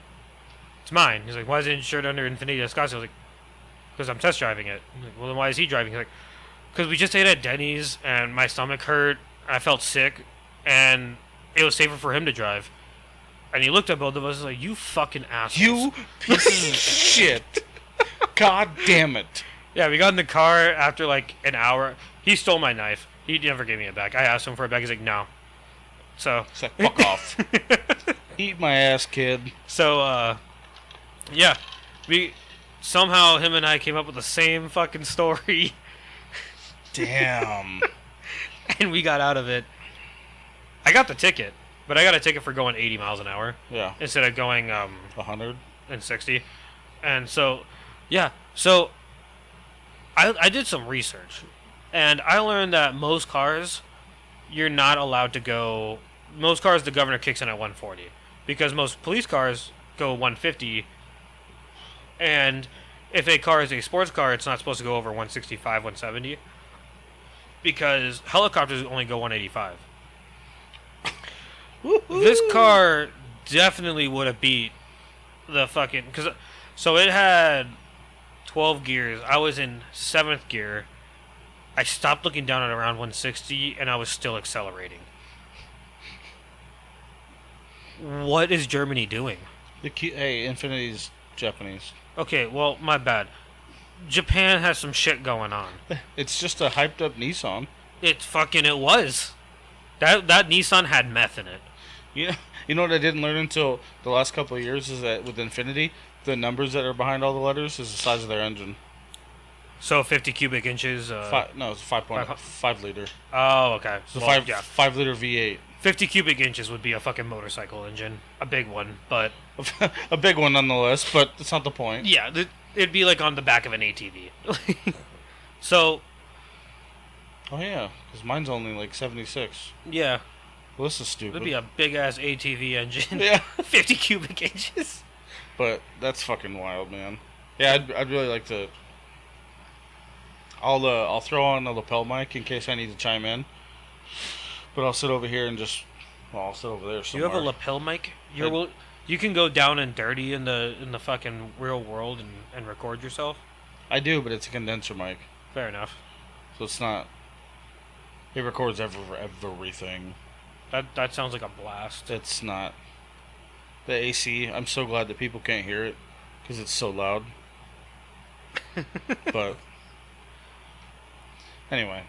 it's mine. He's like, why is it insured under Infinity of Scottsdale? I was like, because I'm test driving it. I'm like, well, then why is he driving? He's like, because we just ate at Denny's and my stomach hurt. I felt sick, and it was safer for him to drive. And he looked at both of us and was like, "You fucking assholes! You pieces of shit! God damn it!" Yeah, we got in the car after like an hour. He stole my knife. He never gave me it back. I asked him for it back. He's like, "No." So It's like, fuck off. Eat my ass, kid. So, yeah, somehow him and I came up with the same fucking story, Damn. and we got out of it. I got the ticket, but I got a ticket for going 80 miles an hour Yeah. instead of going 100. and 60, and so, yeah, so I did some research, and I learned that most cars, you're not allowed to go. Most cars, the governor kicks in at 140, because most police cars go 150, and if a car is a sports car, it's not supposed to go over 165, 170, because helicopters only go 185. This car definitely would have beat the fucking... So it had 12 gears. I was in 7th gear. I stopped looking down at around 160, and I was still accelerating. What is Germany doing? Hey, Infinity's Japanese. Okay, well, my bad. Japan has some shit going on. It's just a hyped up Nissan. It was. That Nissan had meth in it. You know what I didn't learn until the last couple of years is that with Infinity, the numbers that are behind all the letters is the size of their engine. So 50 cubic inches. It's 5.5 liter. Oh, okay. So Well, 5 liter V8. 50 cubic inches would be a fucking motorcycle engine. A big one, but... A big one nonetheless, but that's not the point. Yeah, it'd be like on the back of an ATV. So... Oh yeah, because mine's only like 76. Yeah. Well, this is stupid. It'd be a big-ass ATV engine. Yeah. 50 cubic inches. But that's fucking wild, man. Yeah, I'd really like to... I'll throw on a lapel mic in case I need to chime in. But I'll sit over here and just... Well, I'll sit over there somewhere. You have a lapel mic? You can go down and dirty in the fucking real world and record yourself? I do, but it's a condenser mic. Fair enough. So it's not... It records everything. That sounds like a blast. It's not. The AC, I'm so glad that people can't hear it. Because it's so loud. But... Anyway.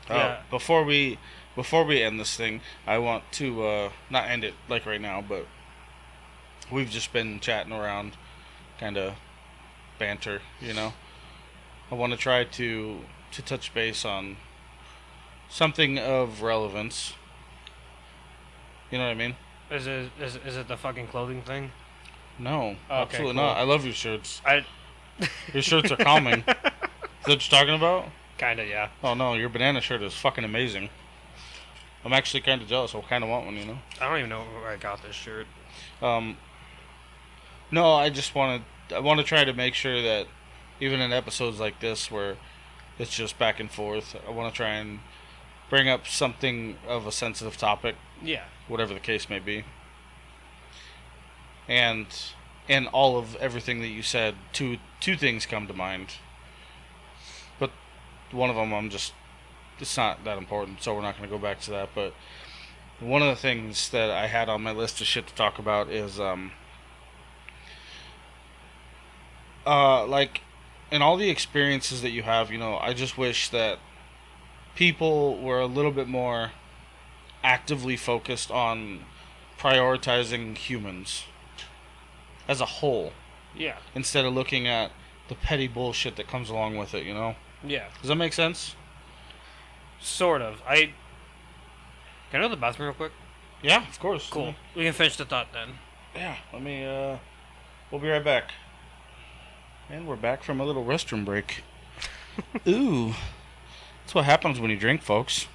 Yeah. Before we end this thing, I want to not end it like right now, but we've just been chatting around, kind of banter, you know. I want to try to touch base on something of relevance. You know what I mean? Is it the fucking clothing thing? No, Okay, absolutely cool. not. I love your shirts. I Your shirts are calming. Is that what you're talking about? kinda, yeah. Oh no, your banana shirt is fucking amazing. I'm actually kind of jealous. I kind of want one, you know. I don't even know where I got this shirt. No, I want to try to make sure that even in episodes like this where it's just back and forth, I want to try and bring up something of a sensitive topic, Yeah. whatever the case may be. And all of everything that you said, two things come to mind. But one of them it's not that important, so we're not going to go back to that. But one of the things that I had on my list of shit to talk about is like in all the experiences that you have, you know, I just wish that people were a little bit more actively focused on prioritizing humans as a whole, Yeah. instead of looking at the petty bullshit that comes along with it, you know? Yeah. Does that make sense? Sort of. Can I go to the bathroom real quick? Yeah, of course. Cool. We can finish the thought then. Yeah, let me, we'll be right back. And we're back from a little restroom break. Ooh. That's what happens when you drink, folks.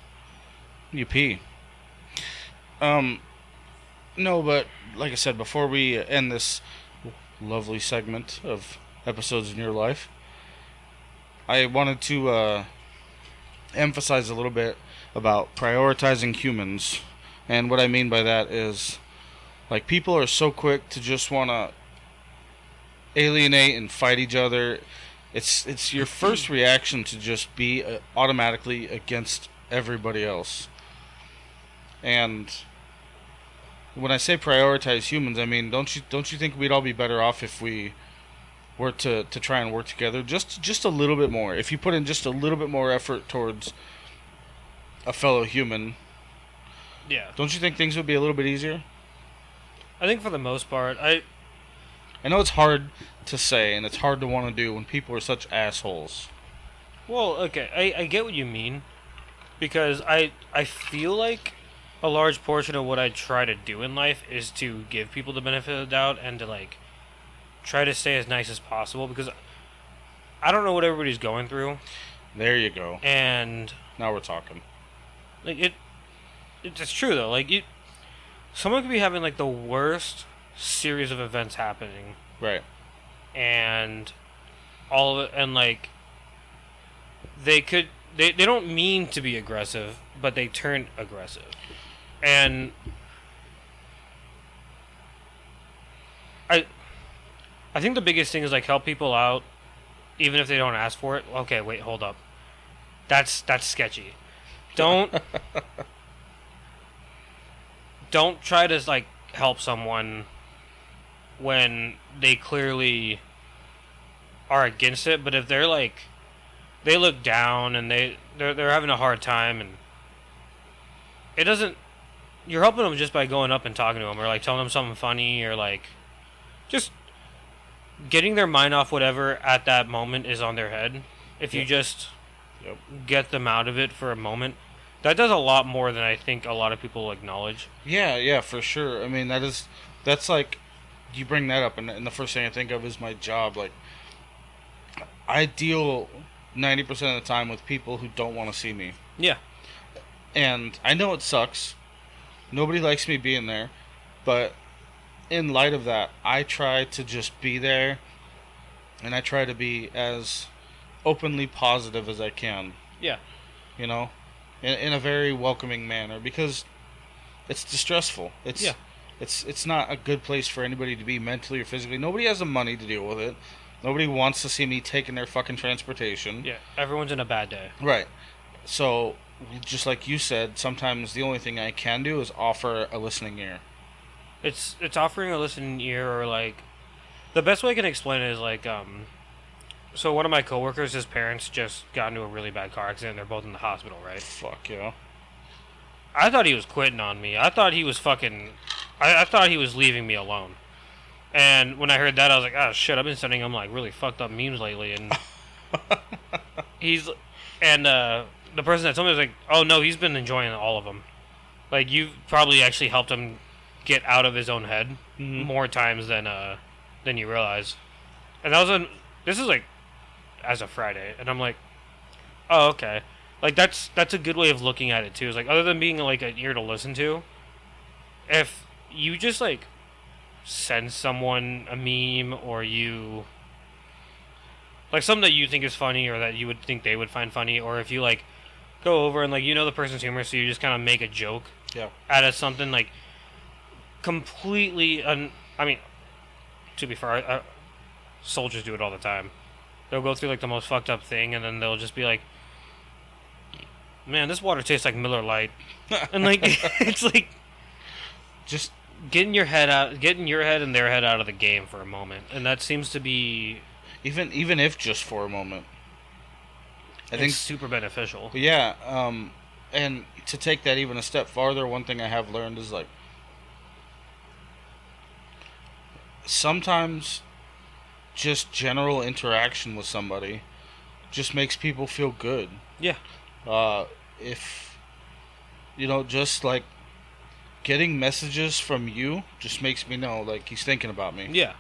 You pee. No, but like I said, before we end this lovely segment of episodes in your life, I wanted to emphasize a little bit about prioritizing humans. And what I mean by that is, like, people are so quick to just want to alienate and fight each other it's your first reaction to just be automatically against everybody else. And when I say prioritize humans, I mean don't you think we'd all be better off if we were to try and work together just a little bit more? If you put in just a little bit more effort towards a fellow human, Yeah. don't you think things would be a little bit easier? I think for the most part, I know it's hard to say and it's hard to want to do when people are such assholes. well, okay, I get what you mean, because I feel like a large portion of what I try to do in life is to give people the benefit of the doubt and to like try to stay as nice as possible, because I don't know what everybody's going through, There you go. and Now we're talking. like it's true though. Like someone could be having like the worst series of events happening, Right. and all of it, and like they don't mean to be aggressive, but they turn aggressive, and I think the biggest thing is like help people out, even if they don't ask for it. Okay, wait, hold up. That's sketchy. Don't try to like help someone when they clearly are against it. But if they're like they look down and they're having a hard time, and it doesn't, you're helping them just by going up and talking to them, or like telling them something funny, or like just getting their mind off whatever at that moment is on their head. If you just get them out of it for a moment, that does a lot more than I think a lot of people acknowledge. Yeah, for sure. I mean, that's like, you bring that up, and the first thing I think of is my job. Like, I deal 90% of the time with people who don't want to see me. Yeah. And I know it sucks. Nobody likes me being there. But in light of that, I try to just be there, and I try to be as openly positive as I can. Yeah. You know? In a very welcoming manner, because it's distressful. It's not a good place for anybody to be mentally or physically. Nobody has the money to deal with it. Nobody wants to see me taking their fucking transportation. Yeah, everyone's in a bad day. Right. So, just like you said, sometimes the only thing I can do is offer a listening ear. It's offering a listening ear, or like the best way I can explain it is like so one of my coworkers, his parents just got into a really bad car accident. They're both in the hospital, right? Fuck yeah. I thought he was quitting on me. I thought he was fucking I thought he was leaving me alone. And when I heard that, I was like, oh shit, I've been sending him like really fucked up memes lately, and the person that told me was like, oh no, he's been enjoying all of them. Like, you've probably actually helped him get out of his own head more times than you realize. And this is like as of Friday, and I'm like, oh okay. Like that's a good way of looking at it too. It's like, other than being like an ear to listen to, if you just like send someone a meme, or you like something that you think is funny, or that you would think they would find funny, or if you like go over and like, you know, the person's humor, so you just kind of make a joke out of something like completely I mean, to be fair, soldiers do it all the time. They'll go through like the most fucked up thing, and then they'll just be like, man, this water tastes like Miller Lite. And like it's like just getting your head and their head out of the game for a moment. And that seems to be even if just for a moment, I think super beneficial. Yeah, and to take that even a step farther, one thing I have learned is like, sometimes just general interaction with somebody just makes people feel good. Yeah. If, you know, just like getting messages from you just makes me know like he's thinking about me. Yeah.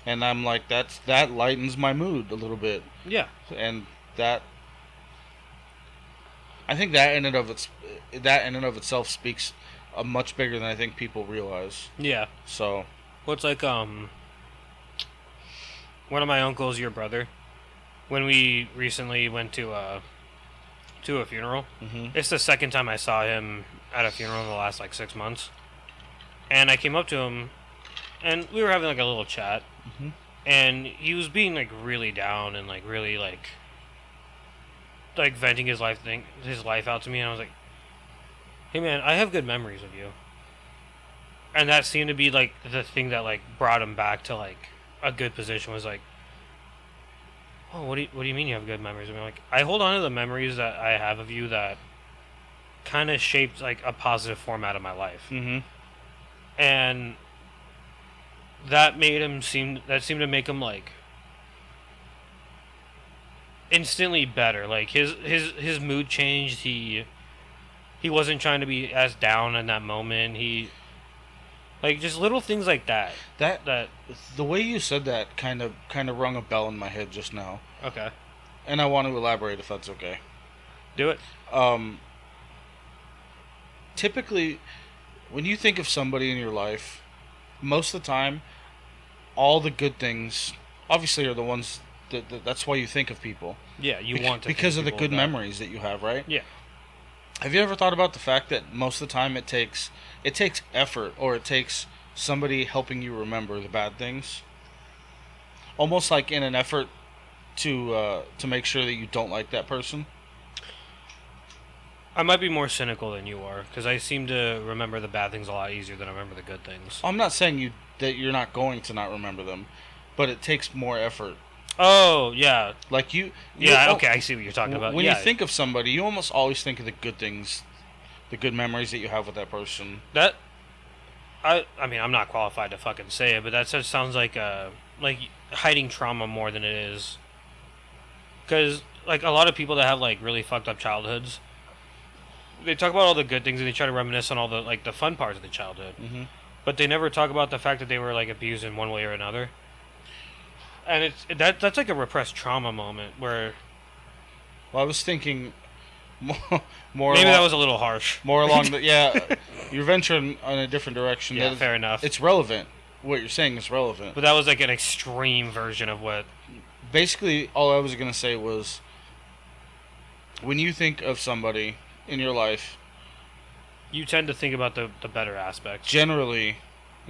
And I'm like, that lightens my mood a little bit. Yeah. And that, I think that in and of itself speaks much bigger than I think people realize. Yeah. So. Well, it's like one of my uncles, your brother, when we recently went to a funeral. It's the second time I saw him at a funeral in the last like 6 months. And I came up to him, and we were having like a little chat. and he was being like really down and like really like venting his life out to me, and I was like, "Hey man, I have good memories of you." And that seemed to be like the thing that like brought him back to like a good position. Was like, "Oh, what do you mean you have good memories of me?" Like, I hold on to the memories that I have of you that kind of shaped like a positive format of my life. Mm-hmm. And that seemed to make him like instantly better. Like his mood changed. He wasn't trying to be as down in that moment. He like just little things like that. That the way you said that kind of rung a bell in my head just now, Okay. and I want to elaborate if that's okay. Do it. Typically, when you think of somebody in your life, most of the time, all the good things obviously are the ones that's why you think of people. Yeah, you want to because think of the people good that. memories that you have, right? Yeah. Have you ever thought about the fact that most of the time it takes effort, or it takes somebody helping you remember the bad things? Almost like in an effort to make sure that you don't like that person. I might be more cynical than you are, because I seem to remember the bad things a lot easier than I remember the good things. I'm not saying that you're not going to not remember them, but it takes more effort. Oh, yeah. Like you Yeah, okay, I see what you're talking about. When Yeah. you think of somebody, you almost always think of the good things, the good memories that you have with that person. That, I mean, I'm not qualified to fucking say it, but that just sounds like hiding trauma more than it is. Because, like, a lot of people that have, like, really fucked up childhoods, they talk about all the good things and they try to reminisce on all the, like, the fun parts of the childhood. Mm-hmm. But they never talk about the fact that they were, like, abused in one way or another. And that's like a repressed trauma moment where Well, I was thinking more maybe along, that was a little harsh. more along the you're venturing on a different direction. Yeah, That fair enough. It's relevant. What you're saying is relevant. But that was like an extreme version of what. Basically, all I was gonna say was, when you think of somebody in your life, You tend to think about the better aspects. generally,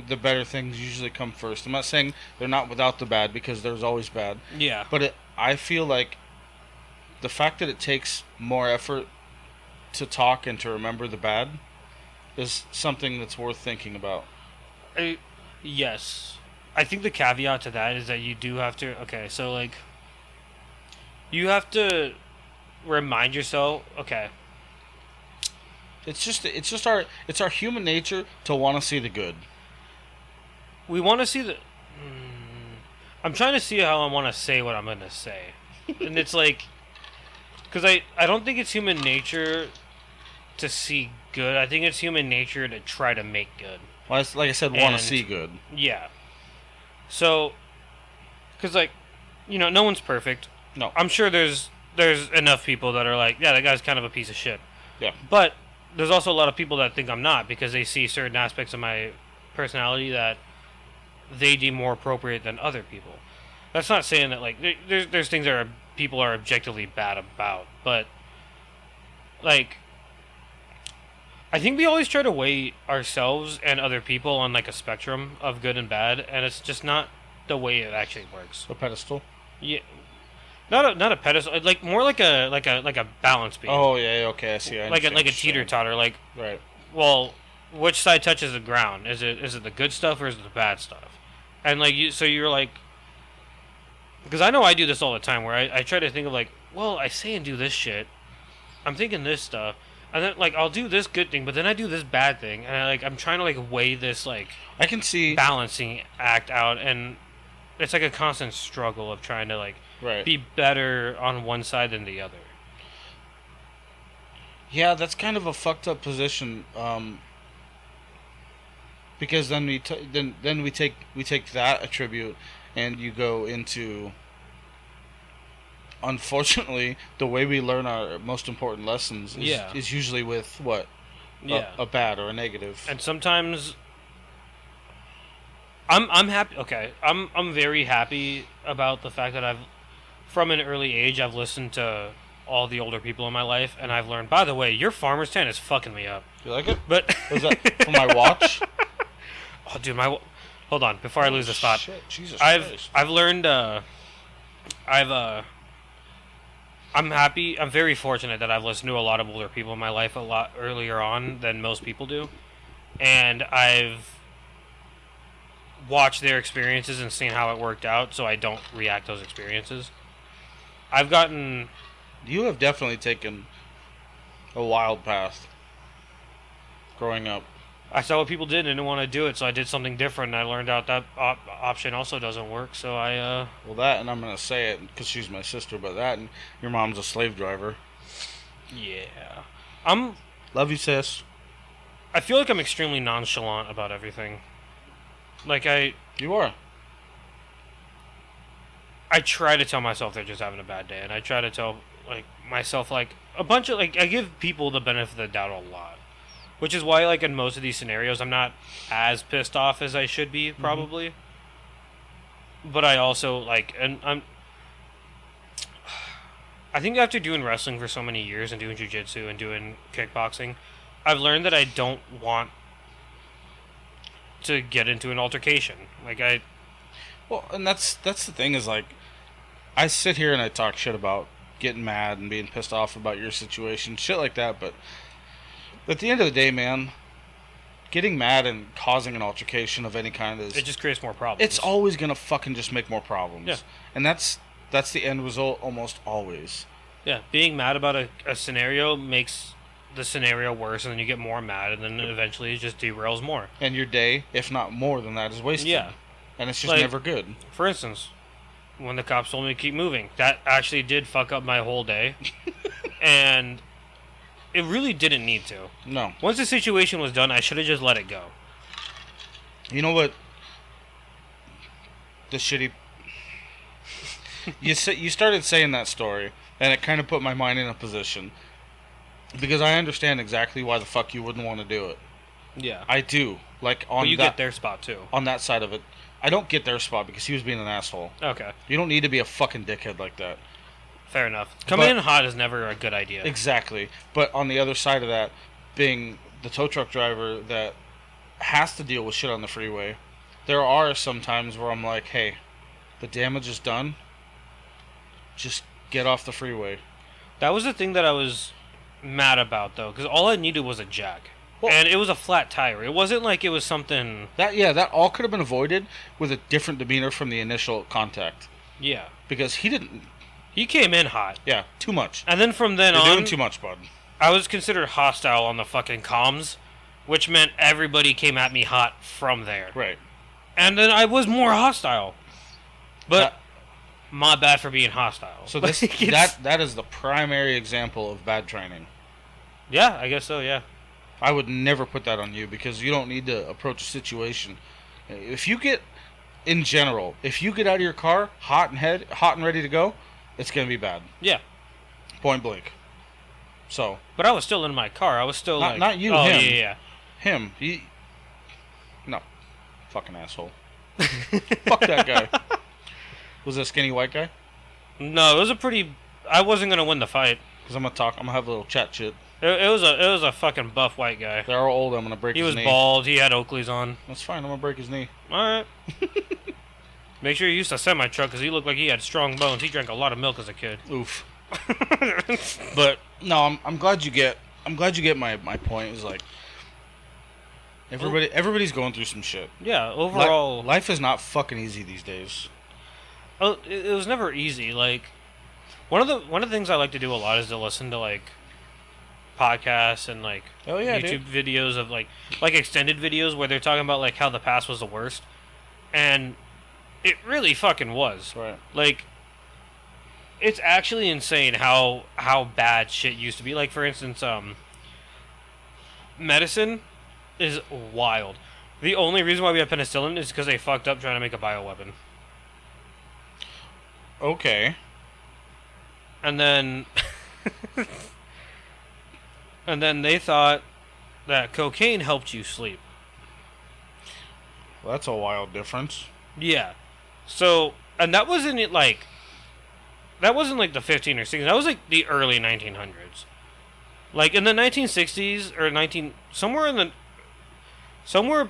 the better things usually come first. I'm not saying they're not without the bad, because there's always bad. Yeah. But I feel like the fact that it takes more effort to talk and to remember the bad is something that's worth thinking about. Yes. I think the caveat to that is that you do have to. Okay, so like. You have to remind yourself. Okay. It's our human nature to want to see the good. We want to see the. I'm trying to see how I want to say what I'm going to say. And it's like. Because I don't think it's human nature to see good. I think it's human nature to try to make good. Well, like I said, want And- to see good. Yeah. So. Because, like, no one's perfect. No. I'm sure there's enough people that are like, yeah, that guy's kind of a piece of shit. Yeah. But there's also a lot of people that think I'm not, because they see certain aspects of my personality that they deem more appropriate than other people. That's not saying that like there's things that people are objectively bad about, but like I think we always try to weigh ourselves and other people on like a spectrum of good and bad, and it's just not the way it actually works. A pedestal. Yeah. Not a pedestal, like more like a balance beam. Oh yeah, okay, I see. I like a understand what you're teeter saying. totter. Like, Right. well, which side touches the ground? Is it the good stuff or is it the bad stuff? And like you're like, because I know I do this all the time, where I try to think of like, well, I say and do this shit, I'm thinking this stuff, and then like I'll do this good thing, but then I do this bad thing, and I'm trying to like weigh this like I can see. balancing act out, and it's like a constant struggle of trying to like Right. be better on one side than the other. Yeah, that's kind of a fucked up position. Because then we take that attribute, and you go into. Unfortunately, the way we learn our most important lessons is usually with what? Yeah. A bad or a negative. And sometimes I'm happy. Okay, I'm very happy about the fact that from an early age, I've listened to all the older people in my life, and I've learned. By the way, your farmer's tan is fucking me up. You like it? But Was that for my watch? oh, dude, hold on, before I lose this thought. Shit, Jesus I've Christ. I've learned. I'm happy. I'm very fortunate that I've listened to a lot of older people in my life a lot earlier on than most people do, and I've watched their experiences and seen how it worked out, so I don't react to those experiences. I've gotten. You have definitely taken a wild path growing up. I saw what people did and didn't want to do it, so I did something different, and I learned out that option also doesn't work, so I, Well, that, and I'm going to say it because she's my sister, but that, and your mom's a slave driver. Yeah. Love you, sis. I feel like I'm extremely nonchalant about everything. Like, You are. I try to tell myself they're just having a bad day, and I try to tell, like, myself, like, a bunch of, like, I give people the benefit of the doubt a lot. Which is why, like, in most of these scenarios, I'm not as pissed off as I should be, probably. But I also, like, I think after doing wrestling for so many years and doing jiu-jitsu and doing kickboxing, I've learned that I don't want to get into an altercation. Like, Well, and that's the thing is, like, I sit here and I talk shit about getting mad and being pissed off about your situation, shit like that, but at the end of the day, man, getting mad and causing an altercation of any kind is... it just creates more problems. It's always gonna fucking just make more problems. Yeah. And that's the end result almost always. Yeah, being mad about a scenario makes the scenario worse, and then you get more mad, and then eventually it just derails more. And your day, if not more than that, is wasted. Yeah. And it's just Like, never good. For instance, when the cops told me to keep moving, that actually did fuck up my whole day. And it really didn't need to. No. Once the situation was done, I should have just let it go. You know what? The shitty... you started saying that story, and it kind of put my mind in a position. Because I understand exactly why the fuck you wouldn't want to do it. Yeah. I do. Like, on But you that, get their spot, too. on that side of it. I don't get their spot because he was being an asshole. Okay. You don't need to be a fucking dickhead like that. Fair enough. Coming But- in hot is never a good idea. Exactly. But on the other side of that, being the tow truck driver that has to deal with shit on the freeway, there are some times where I'm like, hey, the damage is done. Just get off the freeway. That was the thing that I was mad about, though, because all I needed was a jack. Well- and it was a flat tire. It wasn't like it was something... That all could have been avoided with a different demeanor from the initial contact. Yeah. Because he didn't... He came in hot. Yeah, too much. And then from then You're on... doing too much, bud. I was considered hostile on the fucking comms, which meant everybody came at me hot from there. Right. And then I was more hostile. But my bad for being hostile. So Like, this it's- that is the primary example of bad training. Yeah, I guess so, yeah. I would never put that on you because you don't need to approach a situation. If you get, in general, if you get out of your car hot and ready to go, it's gonna be bad. Yeah. Point blank. So But I was still in my car. I was still not you, oh, him. yeah. him, no, fucking asshole. Fuck that guy. Was it a skinny white guy? No, it was a pretty... I wasn't going to win the fight. Because I'm gonna have a little chat shit. It was a fucking buff white guy. They're all old. I'm gonna break He his was knee. bald. He had Oakleys on. That's fine. I'm gonna break his knee. All right. Make sure you used a semi-truck because he looked like he had strong bones. He drank a lot of milk as a kid. Oof. But no, I'm glad you get my point. Is like everybody's going through some shit. Yeah, overall... Life is not fucking easy these days. Oh, it was never easy. Like, one of the things I like to do a lot is to listen to, like, podcasts and, like, Oh, yeah, YouTube videos of, like extended videos where they're talking about, like, how the past was the worst. And it really fucking was. Right. Like, it's actually insane how bad shit used to be. Like, for instance, medicine is wild. The only reason why we have penicillin is because they fucked up trying to make a bioweapon. Okay. And then... and then they thought that cocaine helped you sleep. Well, that's a wild difference. Yeah. So, and that wasn't like... That wasn't like the 15 or 16. That was like the early 1900s. Like in the 1960s or somewhere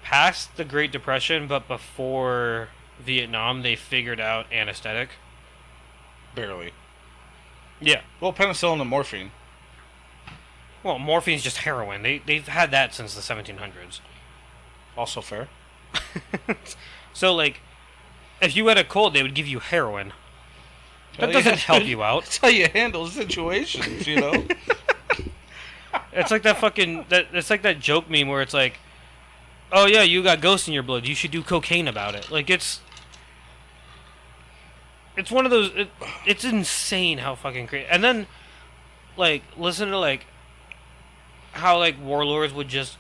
past the Great Depression, but before Vietnam, they figured out anesthetic. Barely. Yeah. Well, penicillin and morphine. Well, morphine's just heroin. They've had that since the 1700s. Also fair. So, like, if you had a cold, they would give you heroin. That Oh, doesn't yeah. help you out. That's how you handle situations, you know? It's like that fucking... It's like that joke meme where it's like, oh yeah, you got ghosts in your blood. You should do cocaine about it. Like, it's one of those... it's insane how fucking crazy... And then, like, listen to, like, how, like, warlords would just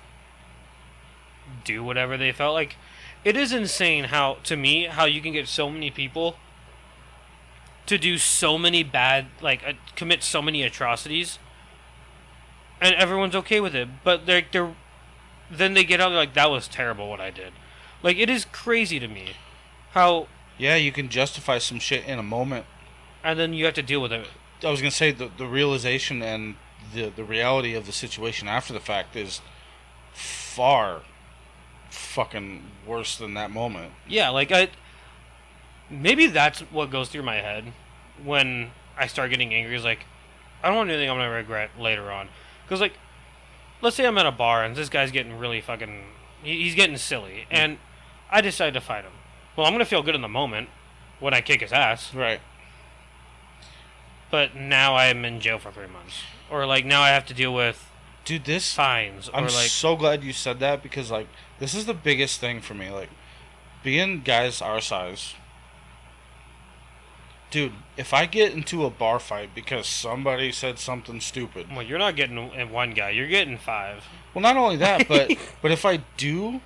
do whatever they felt like. It is insane how, to me, how you can get so many people to do so many bad, like, commit so many atrocities, and everyone's okay with it. But they're then they get out, they're like, that was terrible what I did. Like, it is crazy to me how... Yeah, you can justify some shit in a moment. And then you have to deal with it. I was going to say the realization and the reality of the situation after the fact is far fucking worse than that moment. Yeah, like, maybe that's what goes through my head when I start getting angry. Is like, I don't want anything I'm going to regret later on. Because, like, let's say I'm at a bar and this guy's getting really fucking... He's getting silly. And I decide to fight him. Well, I'm going to feel good in the moment when I kick his ass. Right. But now I'm in jail for 3 months. Or, like, now I have to deal with Dude, this... fines. I'm or like, so glad you said that because, like, this is the biggest thing for me. Like, being guys our size... Dude, if I get into a bar fight because somebody said something stupid... Well, you're not getting one guy. You're getting 5. Well, not only that, but if I do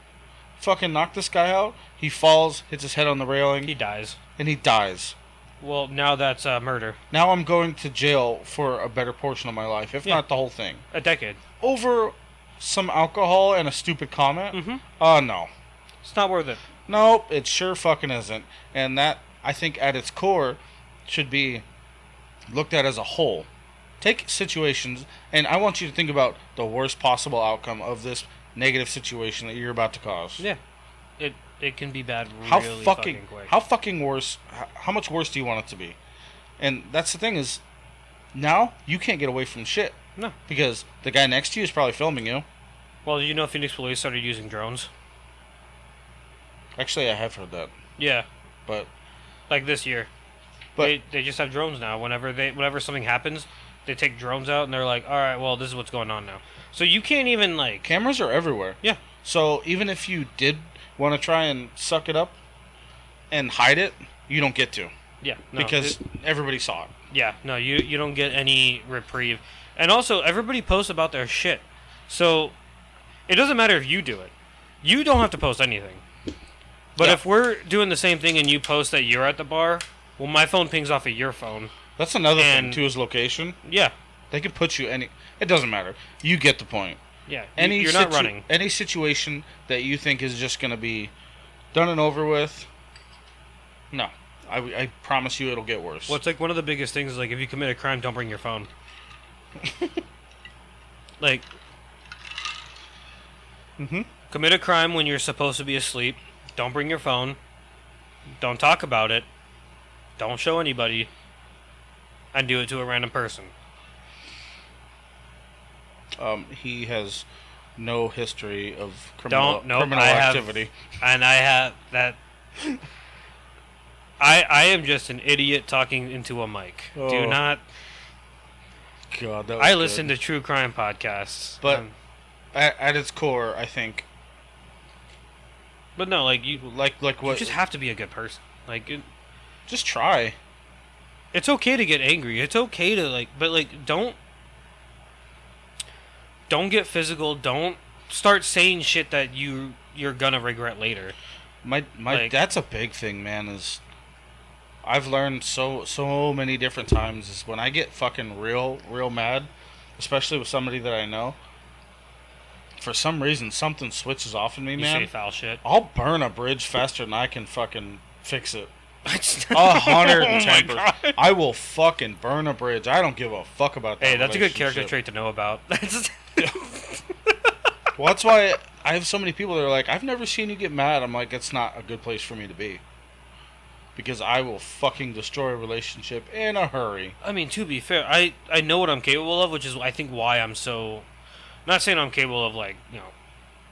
fucking knock this guy out, he falls, hits his head on the railing, He dies. and he dies. Well, now that's murder. Now I'm going to jail for a better portion of my life, if Yeah. not the whole thing. A decade. Over some alcohol and a stupid comment? Mm-hmm. No. It's not worth it. Nope, it sure fucking isn't. And that, I think, at its core, should be looked at as a whole. Take situations, and I want you to think about the worst possible outcome of this negative situation that you're about to cause. Yeah. It can be bad really How fucking quick. How fucking worse? How much worse do you want it to be? And that's the thing is, now you can't get away from shit. No. Because the guy next to you is probably filming you. Well, you know Phoenix Police started using drones? Actually, I have heard that. Yeah. But Like this year. But They just have drones now. Whenever something happens, they take drones out and they're like, alright, well, this is what's going on now. So you can't even, like... cameras are everywhere. Yeah. So even if you did want to try and suck it up and hide it, you don't get to. Yeah. No, Because everybody saw it. Yeah, no, you don't get any reprieve. And also, everybody posts about their shit. So, it doesn't matter if you do it. You don't have to post anything. But Yeah. if we're doing the same thing and you post that you're at the bar, well, my phone pings off of your phone. That's another thing, And- to his location. Yeah, They can put you any... It doesn't matter. You get the point. yeah. You're not running. Any situation that you think is just going to be done and over with, no. I promise you it'll get worse. Well, it's like one of the biggest things is like if you commit a crime, don't bring your phone. Like, commit a crime when you're supposed to be asleep. Don't bring your phone. Don't talk about it. Don't show anybody. And do it to a random person. He has no history of criminal I activity. And I have that. I am just an idiot talking into a mic. Do Oh. not. God, that was I good. listen to true crime podcasts. But at its core, I think, But no, like you like you what, just have to be a good person. Like just try. it's okay to get angry. It's okay to like, but like don't get physical. Don't start saying shit that you're gonna regret later. My Like- that's a big thing, man. Is I've learned so many different times is when I get fucking real mad, especially with somebody that I know. For some reason, something switches off in me, You man. say foul shit. I'll burn a bridge faster than I can fucking fix it. Oh 110%. my God. I will fucking burn a bridge. I don't give a fuck about that. Hey, that's a good character relationship. trait to know about. That's Well, that's why I have so many people that are like, I've never seen you get mad. I'm like, it's not a good place for me to be. Because I will fucking destroy a relationship in a hurry. I mean, to be fair, I know what I'm capable of, which is I think why I'm so. Not saying I'm capable of like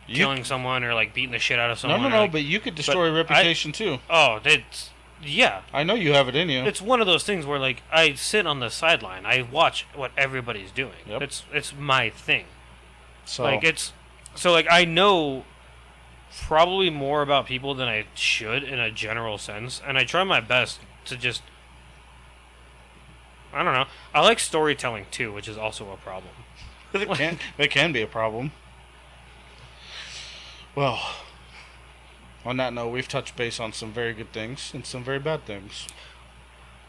killing someone or like beating the shit out of someone. No, like, but you could destroy a reputation too. Oh, it's yeah. I know you have it in you. It's one of those things where like I sit on the sideline, I watch what everybody's doing. Yep. It's my thing. So like I know probably more about people than I should in a general sense, and I try my best to just. I don't know. I like storytelling too, which is also a problem. It can be a problem. Well, on that note, we've touched base on some very good things and some very bad things.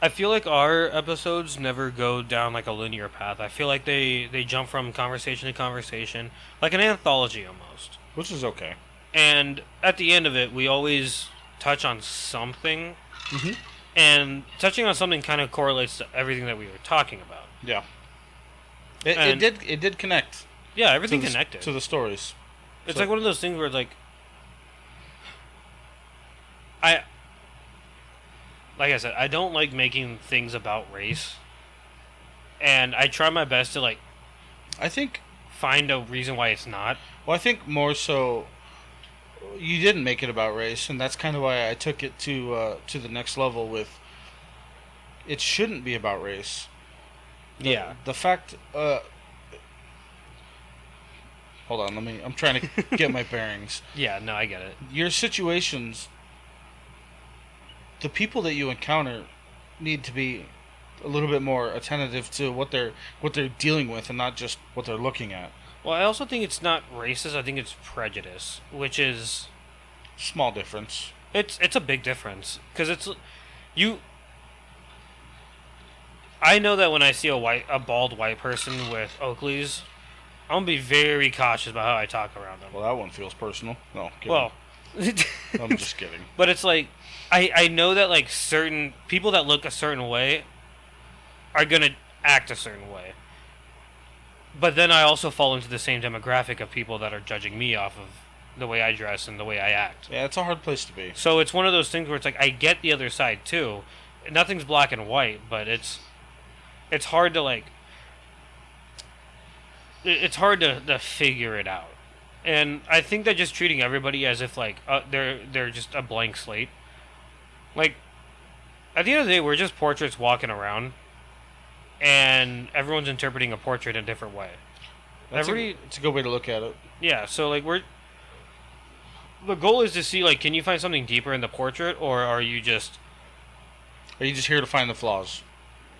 I feel like our episodes never go down like a linear path. I feel like they jump from conversation to conversation, like an anthology almost. Which is okay. And at the end of it, we always touch on something. Mm-hmm. And touching on something kind of correlates to everything that we were talking about. Yeah. It did connect. Yeah, everything connected. To the stories. It's like one of those things where it's like... Like I said, I don't like making things about race. And I try my best to, like... I think... find a reason why it's not. Well, I think more so... You didn't make it about race, and that's kind of why I took it to the next level with... It shouldn't be about race. The fact... hold on, I'm trying to get my bearings. Yeah, no, I get it. Your situations... The people that you encounter need to be a little bit more attentive to what they're dealing with and not just what they're looking at. Well, I also think it's not racist. I think it's prejudice, which is small difference. It's a big difference because it's you. I know that when I see a bald white person with Oakleys, I'm gonna be very cautious about how I talk around them. Well, that one feels personal. No, kidding. Well, I'm just kidding. But it's like I know that like certain people that look a certain way are gonna act a certain way. But then I also fall into the same demographic of people that are judging me off of the way I dress and the way I act. Yeah, it's a hard place to be. So it's one of those things where it's like I get the other side too. Nothing's black and white, but it's hard to like. It's hard to figure it out, and I think that just treating everybody as if like they're just a blank slate. Like, at the end of the day, we're just portraits walking around, and everyone's interpreting a portrait in a different way. It's a good way to look at it. Yeah, so like the goal is to see like, can you find something deeper in the portrait, or are you just here to find the flaws?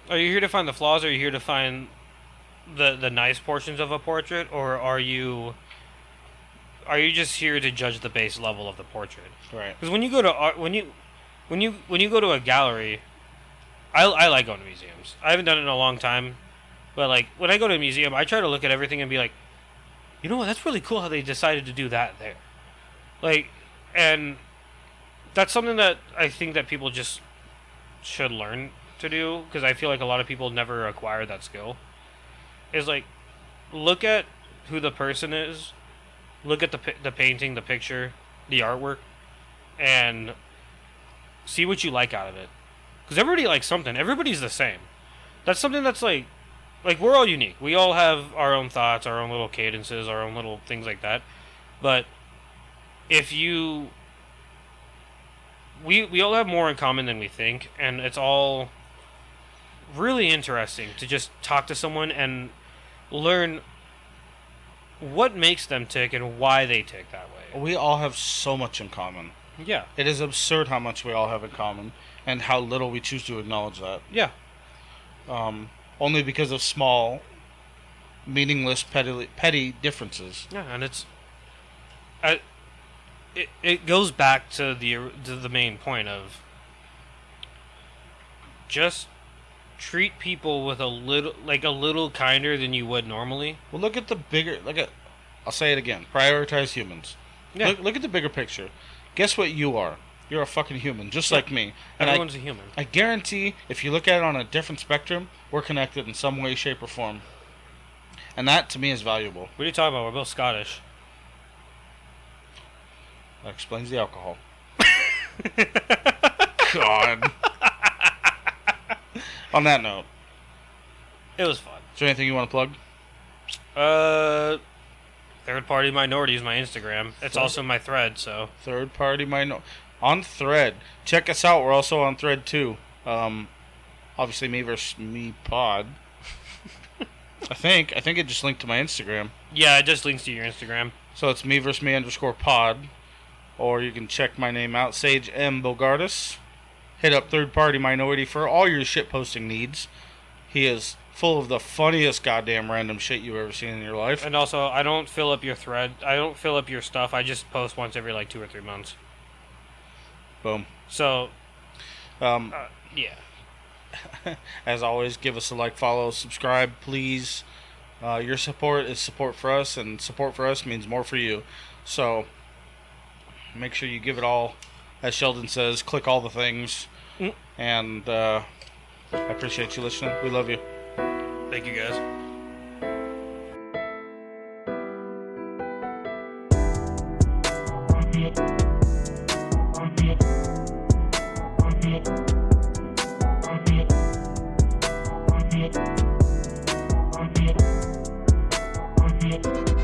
Are you here to find the flaws, or are you here to find the nice portions of a portrait, or are you just here to judge the base level of the portrait? Right. Because when you go to art, when you go to a gallery, I like going to museums. I haven't done it in a long time, but like when I go to a museum, I try to look at everything and be like, you know what, that's really cool how they decided to do that there. Like, and that's something that I think that people just should learn to do, because I feel like a lot of people never acquire that skill. Is like, look at who the person is, look at the painting, the picture, the artwork, and see what you like out of it. Because everybody likes something. Everybody's the same. That's something that's like we're all unique. We all have our own thoughts, our own little cadences, our own little things like that. But if you... We all have more in common than we think, and it's all really interesting to just talk to someone and learn what makes them tick and why they tick that way. We all have so much in common. Yeah. It is absurd how much we all have in common and how little we choose to acknowledge that. Yeah. Only because of small, meaningless, petty differences. Yeah, and it goes back to the main point of just treat people with a little kinder than you would normally. Well, look at the bigger... I'll say it again. Prioritize humans. Yeah. Look at the bigger picture. Guess what you are? You're a fucking human, just like me. And everyone's a human. I guarantee, if you look at it on a different spectrum, we're connected in some way, shape, or form. And that, to me, is valuable. What are you talking about? We're both Scottish. That explains the alcohol. God. On that note, It was fun. is there anything you want to plug? Third Party Minority is my Instagram. It's also my thread, so. Third Party on Thread. Check us out. We're also on Thread too. Obviously me versus me pod. I think it just linked to my Instagram. Yeah, it just links to your Instagram. So it's me versus me _pod. Or you can check my name out, Sage M. Bogardus. Hit up Third Party Minority for all your shit posting needs. He is full of the funniest goddamn random shit you've ever seen in your life. And also, I don't fill up your thread. I don't fill up your stuff. I just post once every like 2 or 3 months. Boom. So, yeah. As always, give us a like, follow, subscribe, please. Your support is support for us, and support for us means more for you. So, make sure you give it all. As Sheldon says, click all the things. And I appreciate you listening. We love you. Thank you, guys. Thank you.